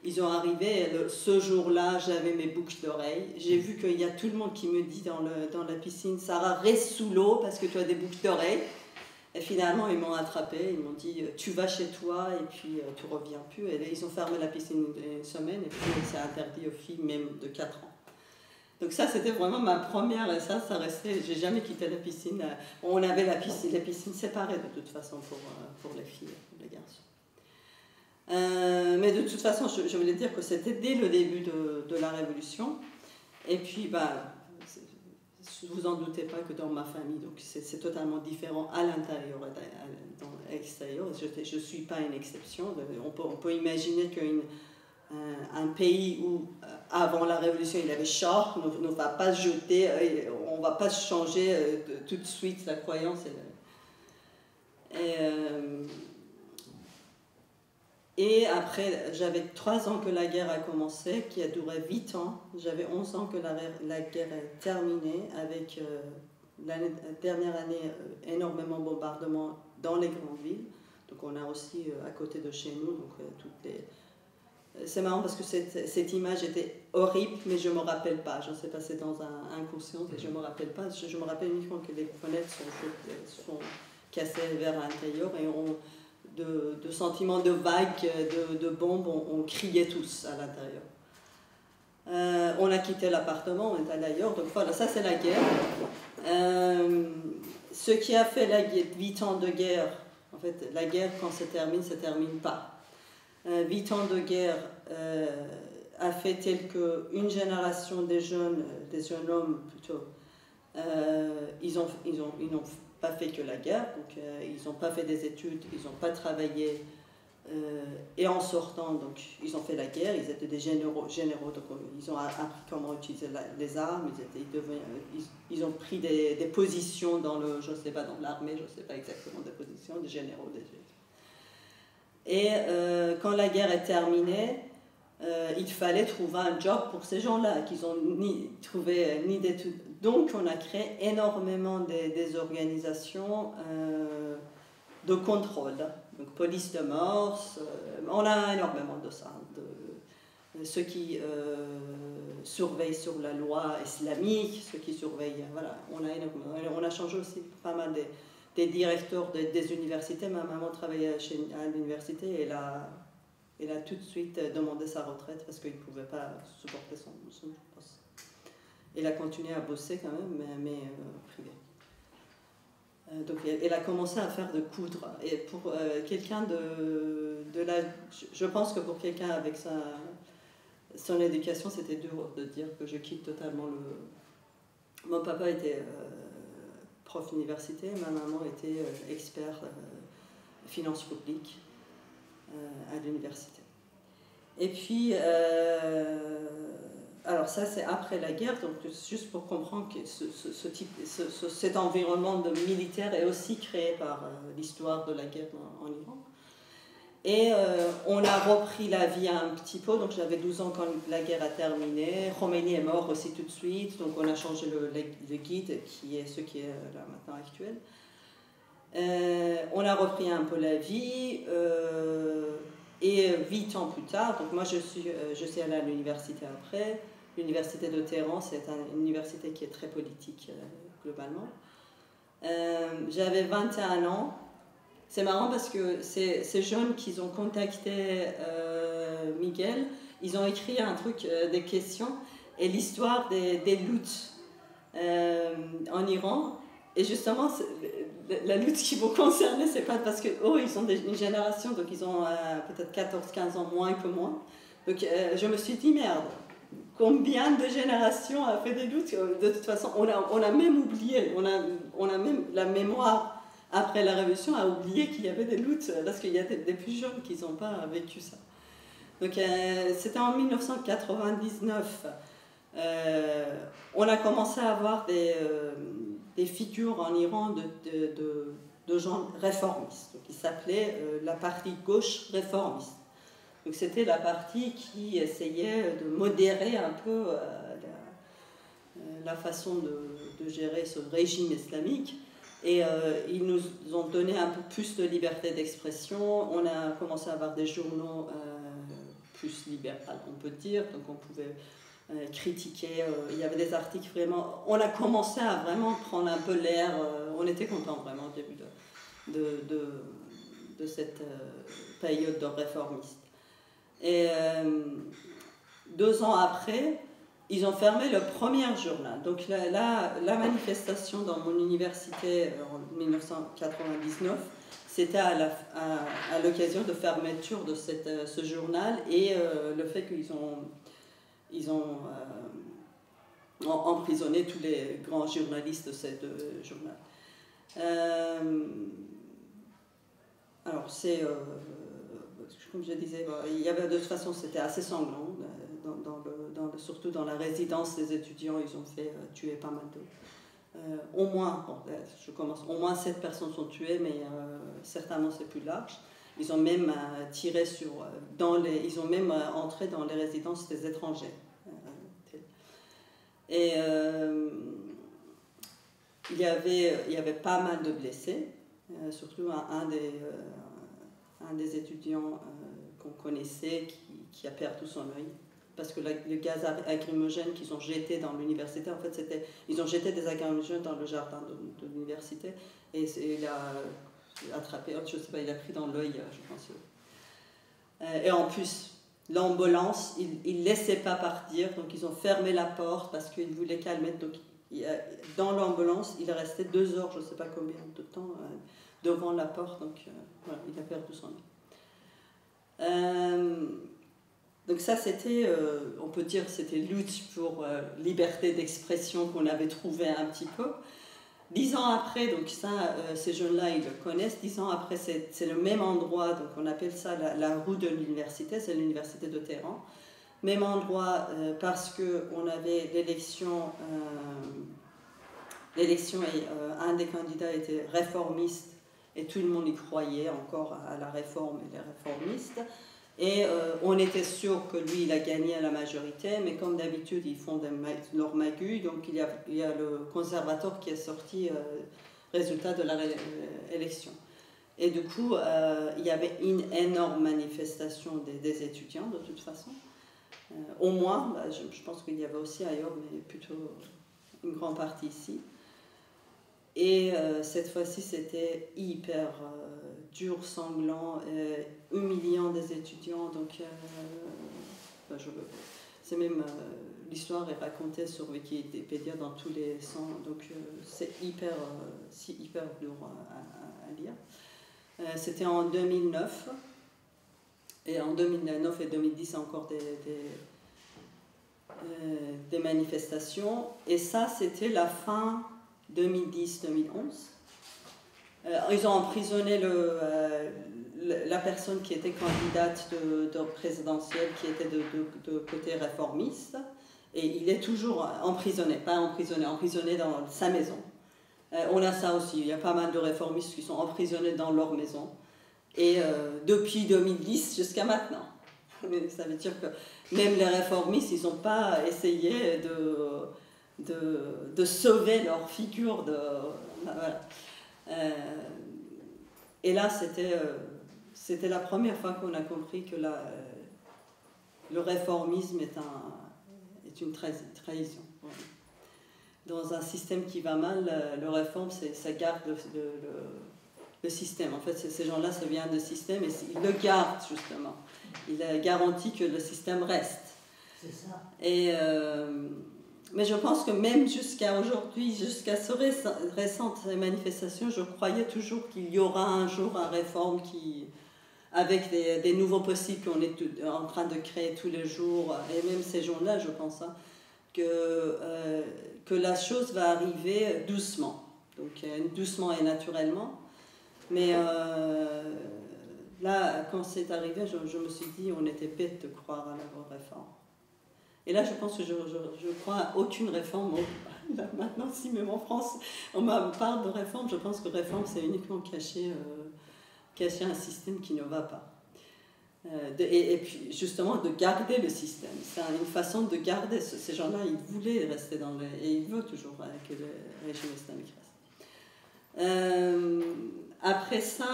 Ils ont arrivé, ce jour-là, j'avais mes boucles d'oreilles. J'ai vu qu'il y a tout le monde qui me dit dans la piscine, Sarah, reste sous l'eau parce que tu as des boucles d'oreilles. Et finalement, ils m'ont attrapée, ils m'ont dit, tu vas chez toi et puis tu ne reviens plus. Et ils ont fermé la piscine une semaine et puis c'est interdit aux filles même de 4 ans. Donc ça, c'était vraiment ma première, et ça restait, j'ai jamais quitté la piscine. On avait les piscines séparées de toute façon pour les filles et les garçons. Mais de toute façon, je voulais dire que c'était dès le début de la Révolution. Et puis, vous en doutez pas que dans ma famille, donc c'est totalement différent à l'intérieur et à l'extérieur. Je ne suis pas une exception. On peut imaginer qu'une un pays où, avant la Révolution, il y avait Shah, ne va pas jeter, on ne va pas changer tout de suite la croyance. Et après, j'avais 3 ans que la guerre a commencé, qui a duré 8 ans. J'avais 11 ans que la guerre est terminée, avec la dernière année énormément de bombardements dans les grandes villes. Donc on a aussi à côté de chez nous, donc toutes les... C'est marrant parce que cette image était horrible, mais je ne me rappelle pas. Je ne sais pas, c'est dans un inconscient et je ne me rappelle pas. Je me rappelle uniquement que les fenêtres sont cassées vers l'intérieur et de sentiments de vagues, de bombes, on criait tous à l'intérieur. On a quitté l'appartement, on est allé ailleurs. Donc voilà, ça c'est la guerre. Ce qui a fait la guerre, 8 ans de guerre, en fait, la guerre quand ça termine pas. 8 ans de guerre a fait tel qu'une génération des jeunes hommes plutôt, ils n'ont pas fait que la guerre, donc ils n'ont pas fait des études, ils n'ont pas travaillé, et en sortant, donc ils ont fait la guerre, ils étaient des généraux donc ils ont appris comment utiliser les armes, ils ont pris des positions dans je sais pas, dans l'armée, je ne sais pas exactement des positions, des généraux, Et quand la guerre est terminée, il fallait trouver un job pour ces gens-là, qu'ils n'ont trouvé ni d'études. Donc on a créé énormément des organisations de contrôle. Donc police de mœurs, on a énormément de ça. Ceux qui surveillent sur la loi islamique, ceux qui surveillent, voilà, on a changé aussi pas mal des directeurs des universités. Ma maman travaillait à l'université et elle a tout de suite demandé sa retraite parce qu'il ne pouvait pas supporter son poste. Elle a continué à bosser quand même, mais privé. Donc elle a commencé à faire de coudre. Et pour quelqu'un je pense que pour quelqu'un avec son éducation, c'était dur de dire que je quitte totalement Mon papa était prof d'université, ma maman était expert finances publiques à l'université. Et puis, alors ça c'est après la guerre, donc juste pour comprendre que cet environnement de militaire est aussi créé par l'histoire de la guerre en Iran. Et on a repris la vie un petit peu, donc j'avais 12 ans quand la guerre a terminé. Khomeini est mort aussi tout de suite, donc on a changé le guide, qui est ce qui est là maintenant actuel. On a repris un peu la vie, et 8 ans plus tard, donc moi je suis allée à l'université après. L'université de Téhéran, c'est une université qui est très politique globalement. J'avais 21 ans. C'est marrant parce que ces jeunes qui ont contacté Miguel, ils ont écrit un truc, des questions, et l'histoire des luttes en Iran. Et justement, la lutte qui vous concerne, c'est pas parce que ils sont une génération, donc ils ont peut-être 14-15 ans moins que moi. Donc je me suis dit, merde, combien de générations a fait des luttes? De toute façon, on a même oublié, on a même la mémoire après la Révolution a oublié qu'il y avait des luttes, parce qu'il y a des plus jeunes qui n'ont pas vécu ça. Donc c'était en 1999. On a commencé à avoir des figures en Iran de gens réformistes, qui s'appelait la partie gauche réformiste. Donc c'était la partie qui essayait de modérer un peu la façon de gérer ce régime islamique. Et ils nous ont donné un peu plus de liberté d'expression. On a commencé à avoir des journaux plus libéraux, on peut dire. Donc on pouvait critiquer. Il y avait des articles vraiment... On a commencé à vraiment prendre un peu l'air. On était contents vraiment au début de cette période de réformiste. Et 2 ans après, ils ont fermé le premier journal. Donc la manifestation dans mon université en 1999, c'était à l'occasion de fermeture de ce journal, et le fait qu'ils ont emprisonné tous les grands journalistes de ce journal. Alors c'est... comme je disais, il y avait de toute façon, c'était assez sanglant. Surtout dans la résidence des étudiants, ils ont fait tuer pas mal de... au moins, au moins 7 personnes sont tuées, mais certainement c'est plus large. Ils ont même tiré sur... ils ont même entré dans les résidences des étrangers. Et il y avait pas mal de blessés, surtout un des étudiants qu'on connaissait qui a perdu son œil. Parce que le gaz lacrymogène qu'ils ont jeté dans l'université, en fait, ils ont jeté des lacrymogènes dans le jardin de l'université et il a attrapé, je sais pas, il a pris dans l'œil, je pense. Et en plus, l'ambulance, ils ne laissaient pas partir, donc ils ont fermé la porte parce qu'ils voulaient calmer. Donc, dans l'ambulance, il est resté 2 heures, je ne sais pas combien de temps, devant la porte, donc voilà, il a perdu son œil. Donc ça, c'était, on peut dire, c'était lutte pour liberté d'expression qu'on avait trouvé un petit peu. 10 ans après, donc ça, ces jeunes-là, ils le connaissent. 10 ans après, c'est le même endroit, donc on appelle ça la rue de l'université, c'est l'université de Téhéran. Même endroit parce qu'on avait l'élection et un des candidats était réformiste et tout le monde y croyait encore à la réforme et les réformistes. Et on était sûr que lui, il a gagné à la majorité, mais comme d'habitude, ils font leur magouille, donc il y a le conservateur qui est sorti résultat de l'élection. Et du coup, il y avait une énorme manifestation des étudiants, de toute façon. Au moins, je pense qu'il y avait aussi ailleurs, mais plutôt une grande partie ici. Et cette fois-ci, c'était hyper dur, sanglant, humiliant des étudiants. Donc, c'est même l'histoire est racontée sur Wikipédia dans tous les sens. Donc, c'est hyper dur à lire. C'était en 2009. Et en 2009 et 2010, encore des manifestations. Et ça, c'était la fin 2010-2011. Ils ont emprisonné la personne qui était candidate de présidentielle, qui était de côté réformiste. Et il est toujours emprisonné, pas emprisonné dans sa maison. On a ça aussi, il y a pas mal de réformistes qui sont emprisonnés dans leur maison. Et depuis 2010 jusqu'à maintenant. Ça veut dire que même les réformistes, ils n'ont pas essayé de sauver leur figure. Voilà. Et là, c'était la première fois qu'on a compris que le réformisme est une trahison. Voilà. Dans un système qui va mal, le réforme, ça garde le système. En fait, ces gens-là, ça vient du système et ils le gardent, justement. Il garantit que le système reste. C'est ça. Mais je pense que même jusqu'à aujourd'hui, jusqu'à ce récentes manifestations, je croyais toujours qu'il y aura un jour une réforme avec des nouveaux possibles qu'on est en train de créer tous les jours. Et même ces gens-là, je pense que la chose va arriver doucement. Donc doucement et naturellement. Mais là, quand c'est arrivé, je me suis dit, on était bête de croire à la réforme. Et là, je pense que je crois à aucune réforme. Là, maintenant, si même en France, on me parle de réforme, je pense que réforme, c'est uniquement cacher un système qui ne va pas. Et puis, justement, de garder le système. C'est une façon de garder ces gens-là. Ils voulaient rester et ils veulent toujours que le régime islamique reste. Après ça,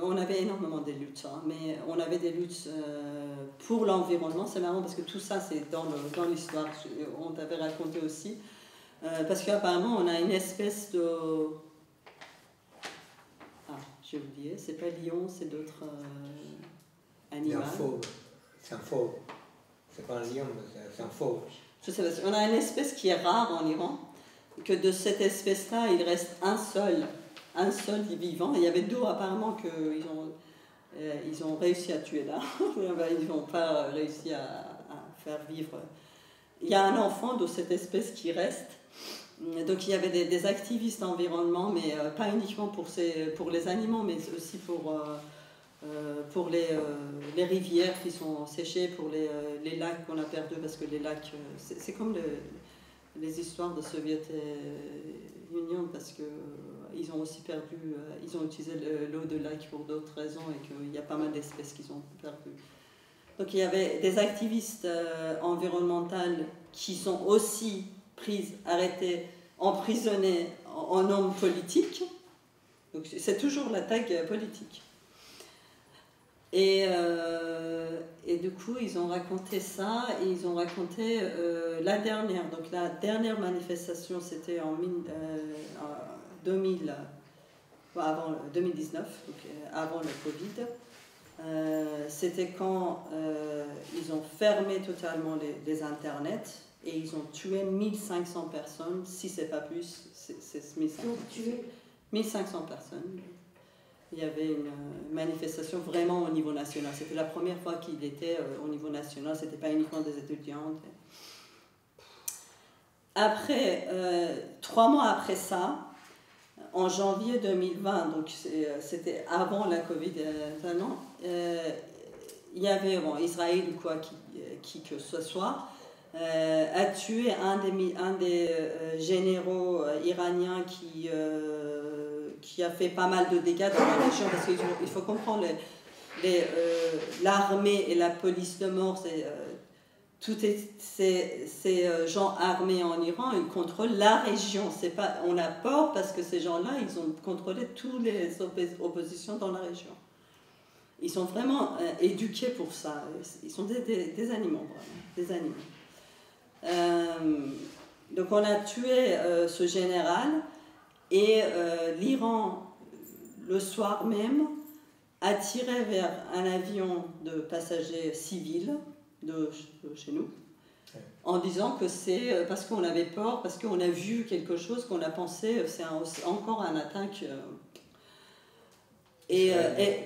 on avait énormément de luttes, mais on avait des luttes pour l'environnement. C'est marrant parce que tout ça, c'est dans l'histoire. On t'avait raconté aussi. Parce qu'apparemment, on a une espèce de... Ah, j'ai oublié, c'est pas lion, c'est d'autres animaux. C'est un fauve. C'est pas un lion, mais c'est un fauve. Je sais pas, on a une espèce qui est rare en Iran, que de cette espèce-là, il reste un seul vivant. Il y avait 2 apparemment qu'ils ont réussi à tuer là. Ils n'ont pas réussi à faire vivre. Il y a un enfant de cette espèce qui reste. Donc il y avait des activistes environnement, mais pas uniquement pour les animaux, mais aussi pour les rivières qui sont séchées, pour les lacs qu'on a perdus, parce que les lacs, c'est comme les histoires de Soviet Union, parce qu'ils ont aussi perdu, ils ont utilisé l'eau de lac pour d'autres raisons et qu'il y a pas mal d'espèces qu'ils ont perdues. Donc il y avait des activistes environnementaux qui sont aussi prises, arrêtées, emprisonnés en hommes politiques. Donc c'est toujours l'attaque politique. Et du coup, ils ont raconté ça, et ils ont raconté la dernière. Donc la dernière manifestation, c'était en 2019, donc avant le Covid. C'était quand ils ont fermé totalement les internets et ils ont tué 1500 personnes, si c'est pas plus, c'est 1500. 1500 personnes. Il y avait une manifestation vraiment au niveau national. C'était la première fois qu'il était au niveau national, c'était pas uniquement des étudiantes. Après, 3 mois après ça, en janvier 2020, donc c'était avant la Covid, il y avait Israël ou quoi qui que ce soit a tué un des généraux iraniens qui a fait pas mal de dégâts dans la région, parce qu'il faut comprendre l'armée et la police de mort, ces gens armés en Iran, ils contrôlent la région. On a peur parce que ces gens-là, ils ont contrôlé toutes les oppositions dans la région. Ils sont vraiment éduqués pour ça. Ils sont des animaux, vraiment, des animaux. Donc on a tué ce général et l'Iran, le soir même, a tiré vers un avion de passagers civils de chez nous, en disant que c'est parce qu'on avait peur, parce qu'on a vu quelque chose qu'on a pensé c'est encore un attaque. Et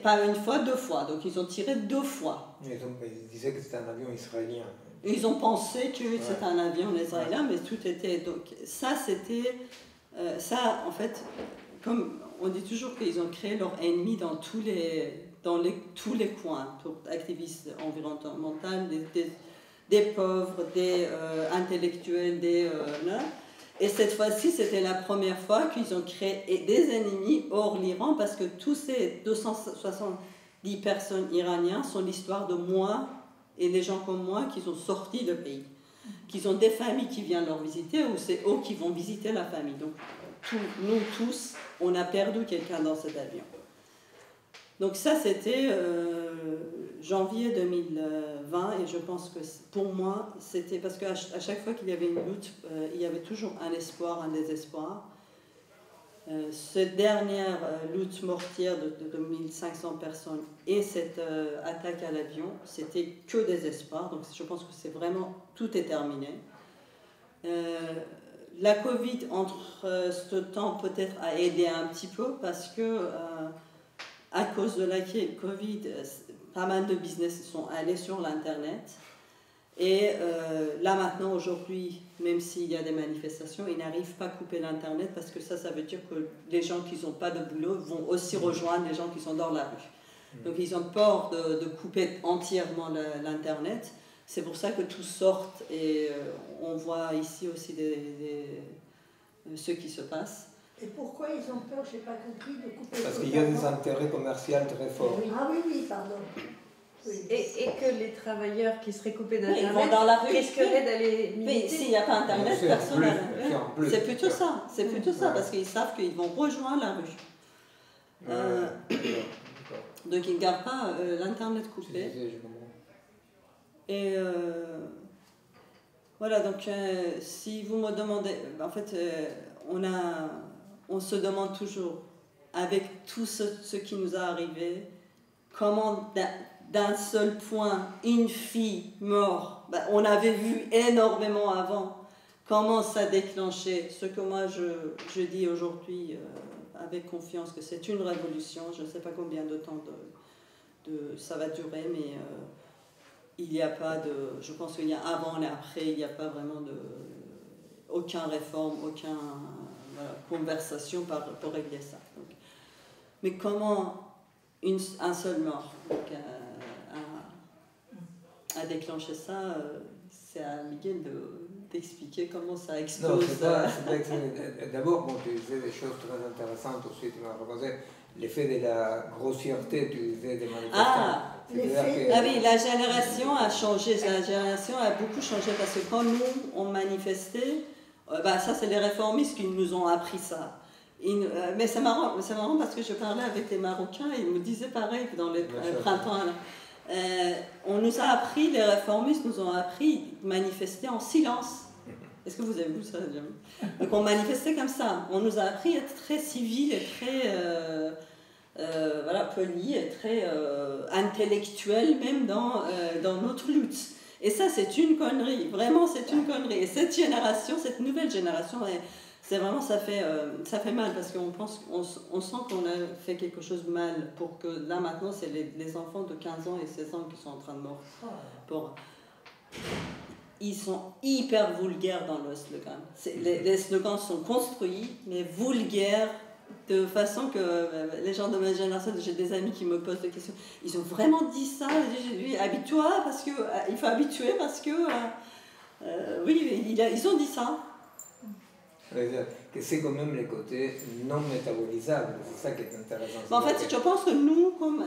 pas une fois, 2 fois. Donc ils ont tiré 2 fois. Ils disaient que c'était un avion israélien. Ils ont pensé que c'était un avion israélien, mais tout était... Donc ça, c'était... ça, en fait, comme on dit toujours qu'ils ont créé leur ennemi dans tous les coins, pour activistes environnementaux, des pauvres, des intellectuels, et cette fois-ci, c'était la première fois qu'ils ont créé des ennemis hors l'Iran, parce que tous ces 270 personnes iraniennes sont l'histoire de moi et les gens comme moi qui sont sortis du pays, qui ont des familles qui viennent leur visiter, ou c'est eux qui vont visiter la famille. Donc nous tous, on a perdu quelqu'un dans cet avion. Donc ça, c'était janvier 2020, et je pense que pour moi, c'était parce qu'à chaque fois qu'il y avait une lutte, il y avait toujours un espoir, un désespoir. Cette dernière lutte mortière de 1500 personnes et cette attaque à l'avion, c'était que désespoir. Donc je pense que c'est vraiment, tout est terminé. La Covid, entre ce temps, peut-être a aidé un petit peu, parce que à cause de la Covid, pas mal de business sont allés sur l'Internet. Et là maintenant, aujourd'hui, même s'il y a des manifestations, ils n'arrivent pas à couper l'Internet, parce que ça veut dire que les gens qui n'ont pas de boulot vont aussi rejoindre les gens qui sont dans la rue. Donc ils ont peur de couper entièrement l'Internet. C'est pour ça que tout sort, et on voit ici aussi ce qui se passe. Et pourquoi ils ont peur, je n'ai pas compris, de couper? Parce qu'il y a des intérêts commerciaux très forts. Ah oui, pardon. Oui. Et que les travailleurs qui seraient coupés d'Internet risqueraient d'aller militer. Mais s'il n'y a pas Internet, personne n'a. C'est plutôt ça. C'est plutôt ça, Ouais. parce qu'ils savent qu'ils vont rejoindre la rue. Donc ils ne gardent pas l'Internet coupé. Et voilà, donc si vous me demandez, en fait, on se demande toujours, avec tout ce qui nous est arrivé, comment d'un seul point, une fille morte, on avait vu énormément avant, comment ça déclenchait. Ce que moi je dis aujourd'hui avec confiance, que c'est une révolution. Je ne sais pas combien de temps ça va durer, mais il n'y a pas de... Je pense qu'il y a avant et après, il n'y a pas vraiment aucune réforme, aucune conversation pour régler ça. Donc, mais comment un seul mort. Donc, à déclencher ça, c'est à Miguel d'expliquer comment ça explose. Non, c'est pas d'abord, bon, tu disais des choses très intéressantes aussi, tu m'as raconté l'effet de la grossièreté, tu disais, des manifestants. Oui, la génération a changé, la génération a beaucoup changé parce que quand nous, on manifestait, ça c'est les réformistes qui nous ont appris ça. Mais c'est marrant parce que je parlais avec les Marocains et ils me disaient pareil que dans les printemps. On nous a appris, les réformistes nous ont appris de manifester en silence. Est-ce que vous avez vu ça? Donc on manifestait comme ça. On nous a appris à être très civil et très poli et très intellectuel même dans notre lutte. Et ça c'est une connerie, vraiment c'est une connerie. Et cette génération, cette nouvelle génération, c'est vraiment, ça fait mal parce on sent qu'on a fait quelque chose de mal pour que là maintenant c'est les enfants de 15 ans et 16 ans qui sont en train de mourir. Ils sont hyper vulgaires dans le slogan. Les slogans sont construits mais vulgaires de façon que les gens de ma génération, j'ai des amis qui me posent des questions, ils ont vraiment dit ça, habitue-toi parce que il faut habituer parce que ils ont dit ça. Que c'est quand même les côtés non métabolisables, c'est ça qui est intéressant. En fait, je pense que nous, comme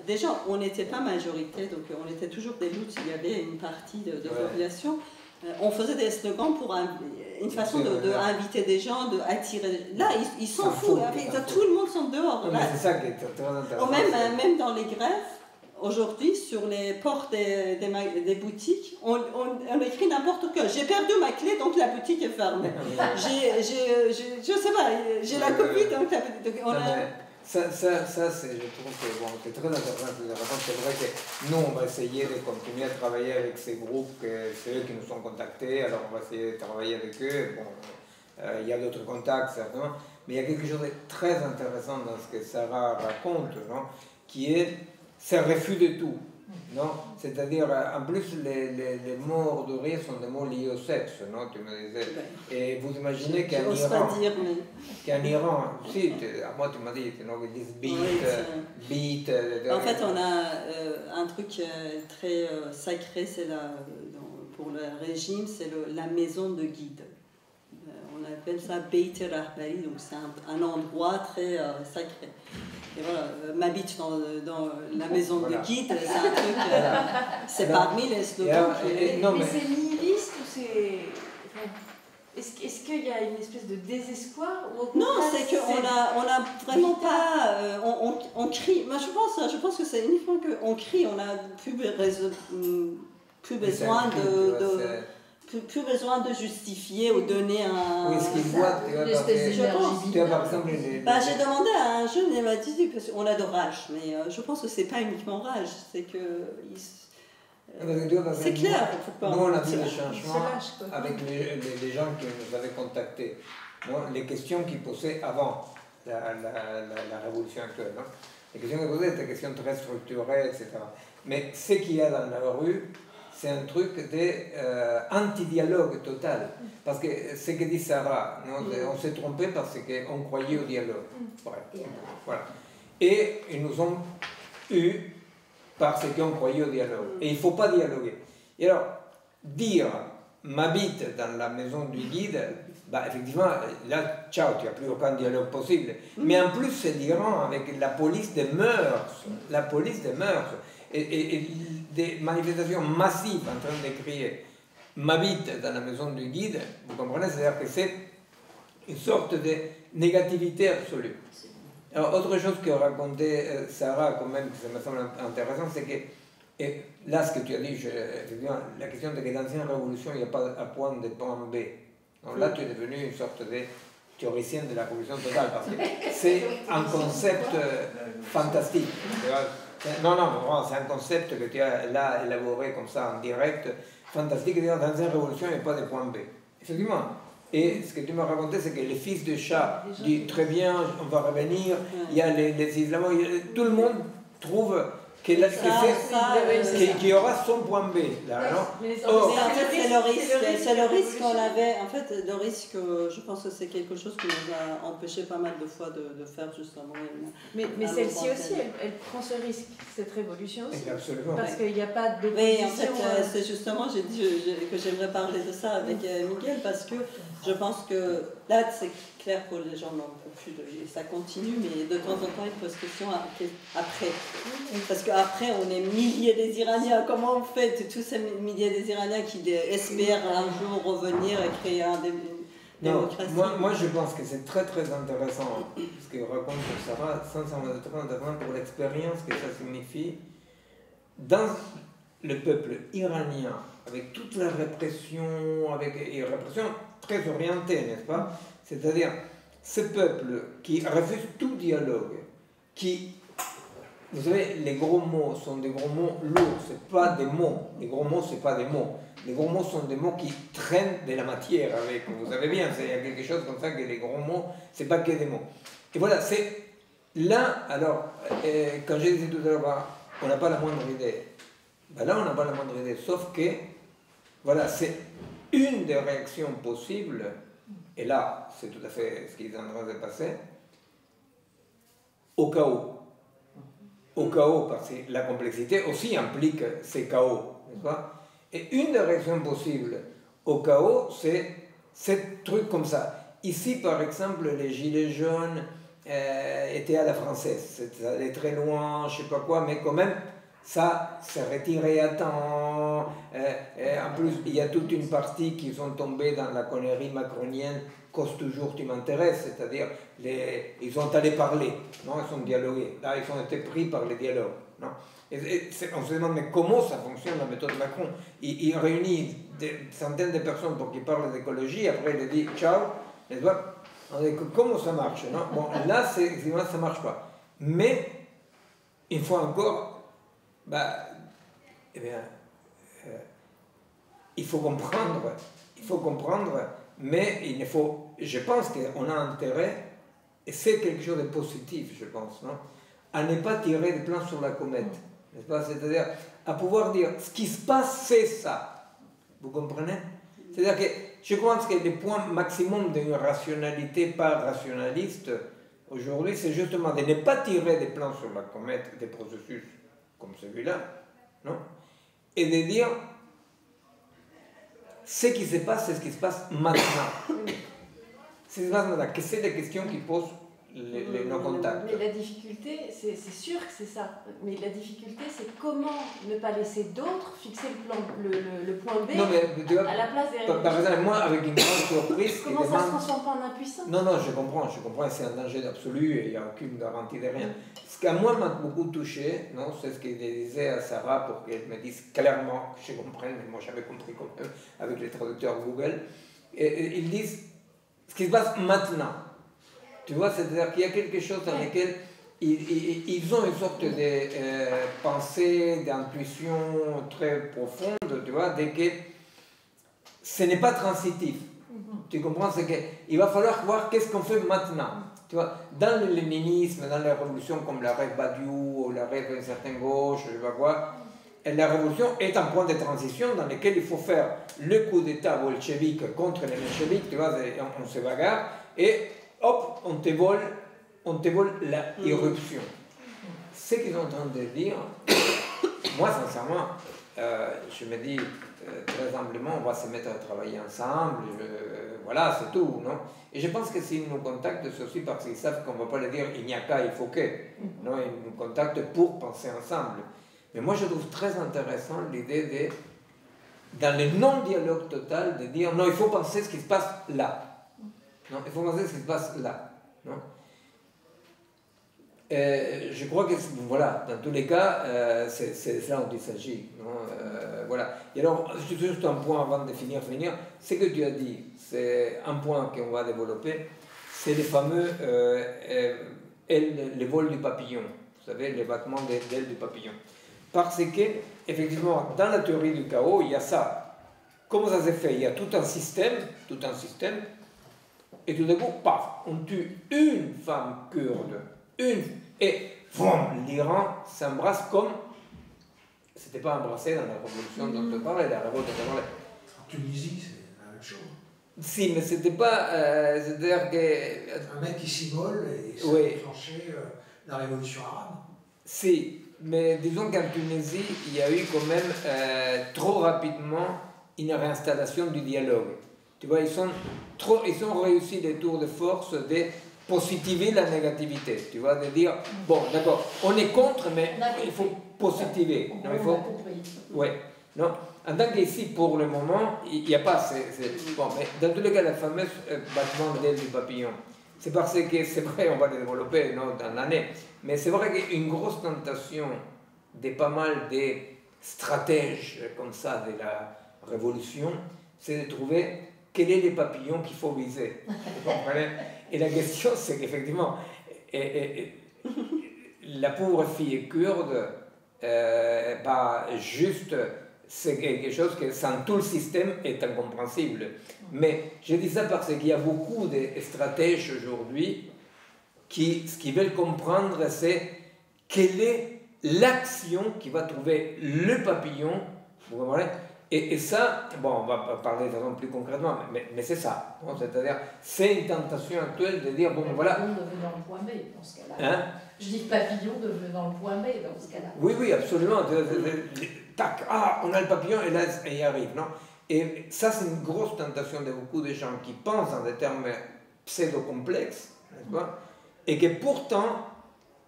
déjà, on n'était pas majorité, donc on était toujours des luttes, il y avait une partie de population. On faisait des slogans pour une façon d'inviter des gens, d'attirer. Là, ils s'en foutent, tout le monde sont dehors. Mais c'est ça qui est très intéressant. Même dans les grèves, aujourd'hui, sur les portes des boutiques, on écrit n'importe quoi. J'ai perdu ma clé, donc la boutique est fermée. Je sais pas, j'ai la Covid, donc la boutique... Ça, je trouve que c'est très intéressant. C'est vrai que nous, on va essayer de continuer à travailler avec ces groupes, c'est eux qui nous ont contactés, alors on va essayer de travailler avec eux. Bon, il y a d'autres contacts, certainement, mais il y a quelque chose de très intéressant dans ce que Sarah raconte, non, qui est ce refus de tout. Non, c'est-à-dire, en plus, les mots de rire sont des mots liés au sexe, non, tu me disais. Et vous imaginez qu'en Iran, si, à moi tu m'as dit, non, ils disent beat. En fait, on a un truc très sacré, c'est pour le régime, c'est la maison de guide. On appelle ça Beit Rahbari, donc c'est un endroit très sacré. Et voilà, m'habite dans la maison de guide, c'est un truc, c'est parmi les slogans. Mais c'est nihiliste ou c'est... Est-ce qu'il y a une espèce de désespoir ou non, c'est qu'on a vraiment pas... on crie. Moi, je pense que c'est uniquement qu'on crie, on n'a plus besoin plus besoin de justifier ou donner un... Oui, ce qu'il voit, tu as par exemple... j'ai demandé à un jeune, il m'a dit, parce qu'on a de rage, mais je pense que c'est pas uniquement rage, c'est que... c'est clair. Nous, on a vu des changements avec les gens qui nous avaient contactés. Les questions qu'ils posaient avant la révolution actuelle. Non, les questions qu'ils posaient étaient des questions très structurées, etc. Mais ce qu'il y a dans la rue, c'est un truc d'anti-dialogue total. Parce que ce que dit Sarah, on s'est trompé parce qu'on croyait au dialogue. Voilà. Et ils nous ont eu parce qu'on croyait au dialogue. Et il ne faut pas dialoguer. Et alors, dire m'habite dans la maison du guide, effectivement, là, ciao, tu n'as plus aucun dialogue possible. Mais en plus, c'est diront avec la police des mœurs. La police des mœurs. Et des manifestations massives en train de crier m'habite dans la maison du guide, vous comprenez, c'est-à-dire que c'est une sorte de négativité absolue. Alors, autre chose que racontait Sarah, quand même, que ça me semble intéressant, c'est que, et là, ce que tu as dit, effectivement, la question de que dans une révolution, il n'y a pas un point de plan B. Donc là, tu es devenu une sorte de théoricienne de la révolution totale, parce que c'est un concept fantastique. Non, c'est un concept que tu as là élaboré comme ça en direct, fantastique. Dans une révolution, il n'y a pas de point B. Effectivement. Et ce que tu m'as raconté, c'est que les fils de chat disent très bien, on va revenir, il y a les islamo, tout le monde trouve qu'il y aura son point B. Là, non mais en fait, c'est le risque qu'on avait. En fait, le risque, je pense que c'est quelque chose qui nous a empêché pas mal de fois de faire justement. Mais celle-ci aussi, elle prend ce risque, cette révolution aussi. Absolument. Parce qu'il n'y a pas de. Oui, en fait, c'est justement, j'ai dit que j'aimerais parler de ça avec Miguel, parce que je pense que là, c'est clair que les gens n'en peuvent plus, et ça continue, mais de temps en temps, ils posent question après. Parce qu'après, on est milliers des Iraniens. Comment on fait, tous ces milliers des Iraniens qui espèrent un jour revenir et créer une démocratie? Moi, je pense que c'est très très intéressant ce que raconte Sarah, sincèrement très intéressant pour l'expérience que ça signifie dans le peuple iranien, avec toute la répression, avec une répression très orientée, n'est-ce pas? C'est-à-dire, ce peuple qui refuse tout dialogue, qui, vous savez, les gros mots sont des gros mots lourds, ce n'est pas des mots. Les gros mots, ce n'est pas des mots. Les gros mots sont des mots qui traînent de la matière avec. Vous savez bien, il y a quelque chose comme ça que les gros mots, ce n'est pas que des mots. Et voilà, c'est là, alors, quand j'ai dit tout à l'heure, on n'a pas la moindre idée. Ben là, on n'a pas la moindre idée, sauf que, voilà, c'est une des réactions possibles. Et là, c'est tout à fait ce qui est en train de passer, au chaos. Au chaos, parce que la complexité aussi implique ces chaos, n'est-ce pas? Et une des réactions possibles au chaos, c'est ce truc comme ça. Ici, par exemple, les gilets jaunes étaient à la française. Ça allait très loin, je ne sais pas quoi, mais quand même, ça s'est retiré à temps. En plus, il y a toute une partie qui sont tombés dans la connerie macronienne, cause toujours tu m'intéresses, c'est-à-dire ils sont allés parler, non, ils sont dialogués. Là, ils ont été pris par les dialogues. Non. On se demande, mais comment ça fonctionne la méthode Macron? Il réunit des centaines de personnes pour qu'ils parlent d'écologie, après il dit ciao, et comment ça marche, non? Bon, là, ça ne marche pas. Mais, une fois encore, il faut comprendre, mais je pense qu'on a intérêt, et c'est quelque chose de positif, je pense, non, à ne pas tirer des plans sur la comète, n'est-ce pas? C'est-à-dire à pouvoir dire ce qui se passe, c'est ça. Vous comprenez? C'est-à-dire que je pense que le point maximum d'une rationalité pas rationaliste aujourd'hui, c'est justement de ne pas tirer des plans sur la comète des processus comme celui-là, non? Et de dire ce qui se passe, c'est ce qui se passe maintenant. Ce qui se passe maintenant, que c'est des questions qui posent nos contacts. Mais la difficulté, c'est sûr que c'est ça, mais la difficulté, c'est comment ne pas laisser d'autres fixer le point B non, mais, tu vois, à la place des par exemple, moi, avec une grande surprise... Comment ça ne se transforme pas en impuissance? Non, je comprends, c'est un danger absolu et il n'y a aucune garantie de rien. Ce qui, à moi, m'a beaucoup touché, non, c'est ce qu'il disait à Sarah pour qu'elle me dise clairement, que je comprenne, mais moi j'avais compris comme eux, avec les traducteurs Google, et ils disent ce qui se passe maintenant. Tu vois, c'est-à-dire qu'il y a quelque chose dans lequel ils ont une sorte de pensée, d'intuition très profonde, tu vois, dès que ce n'est pas transitif. Tu comprends? C'est qu'il va falloir voir qu'est-ce qu'on fait maintenant. Tu vois, dans le léninisme, dans les révolutions comme la rêve Badiou ou la rêve d'une certaine gauche, je vais voir, la révolution est un point de transition dans lequel il faut faire le coup d'État bolchevique contre les mencheviks, tu vois, on se bagarre, et hop, on te vole la irruption. Ce qu'ils sont en train de dire, moi sincèrement, je me dis très humblement, on va se mettre à travailler ensemble, voilà, c'est tout, non? Et je pense que s'ils nous contactent, c'est aussi parce qu'ils savent qu'on ne va pas leur dire il n'y a qu'à, il faut que. Non, ils nous contactent pour penser ensemble. Mais moi je trouve très intéressant l'idée de, dans le non-dialogue total, de dire non, il faut penser ce qui se passe là. Non, il faut penser ce qui se passe là. Non? Je crois que, voilà, dans tous les cas, c'est ça dont il s'agit. Voilà. Et alors, juste un point avant de finir, ce que tu as dit, c'est un point qu'on va développer, c'est les fameux les vols du papillon. Vous savez, les battements d'ailes du papillon. Parce que, effectivement, dans la théorie du chaos, il y a ça. Comment ça s'est fait? Il y a tout un système, et tout d'un coup, paf, on tue une femme kurde, et l'Iran s'embrasse comme c'était pas embrassé dans la révolution dont on parlait, la révolte dont on parlait. En Tunisie, c'est la même chose. Si, mais c'était pas. C'est-à-dire que. Un mec qui s'immole et ça a déclenché la révolution arabe. Si, mais disons qu'en Tunisie, il y a eu quand même trop rapidement une réinstallation du dialogue. Tu vois, ils ont réussi les tours de force de positiver la négativité. Tu vois, de dire, bon, d'accord, on est contre, mais il faut positiver. Non, il faut. Oui, non. En tant qu'ici, pour le moment, il n'y a pas. Bon, mais dans tous les cas, la fameuse battement d'aile du papillon, c'est parce que, c'est vrai, on va le développer dans l'année, mais c'est vrai qu'une grosse tentation de pas mal de stratèges comme ça de la révolution, c'est de trouver quel est les papillons qu'il faut viser. Vous comprenez? Et la question, c'est qu'effectivement, la pauvre fille kurde, juste, c'est quelque chose que sans tout le système est incompréhensible. Mais je dis ça parce qu'il y a beaucoup de stratèges aujourd'hui qui, ce qu'ils veulent comprendre, c'est quelle est l'action qui va trouver le papillon. Vous comprenez? Et ça, bon, on va parler de façon plus concrètement, mais c'est ça. C'est-à-dire, c'est une tentation actuelle de dire, bon, voilà. Papillon devenant le point B dans ce cas-là. Hein? Je dis papillon devenant le point B dans ce cas-là. Oui, oui, absolument. Tac, on a le papillon et là, il y arrive, non? Et ça, c'est une grosse tentation de beaucoup de gens qui pensent en des termes pseudo-complexes, n'est-ce pas? Et que pourtant,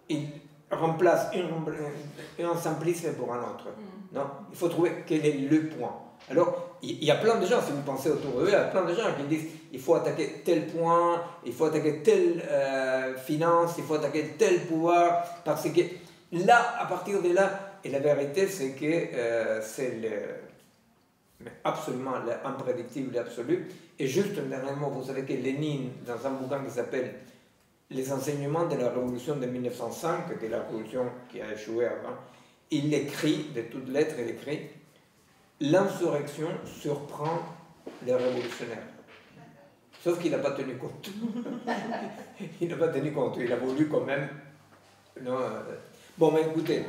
ils remplacent un simplisme pour un autre. Non, il faut trouver quel est le point. Alors, il y a plein de gens, si vous pensez autour d'eux, il y a plein de gens qui disent il faut attaquer tel point, il faut attaquer telle finance, il faut attaquer tel pouvoir, parce que là, à partir de là, et la vérité, c'est que c'est absolument imprédictible et absolu. Et juste un dernier mot, vous savez que Lénine, dans un bouquin qui s'appelle Les enseignements de la révolution de 1905, qui est la révolution qui a échoué avant, il écrit, de toutes lettres, il écrit « L'insurrection surprend les révolutionnaires ». Sauf qu'il n'a pas tenu compte. Il n'a pas tenu compte, il a voulu quand même... Non, bon, mais écoutez...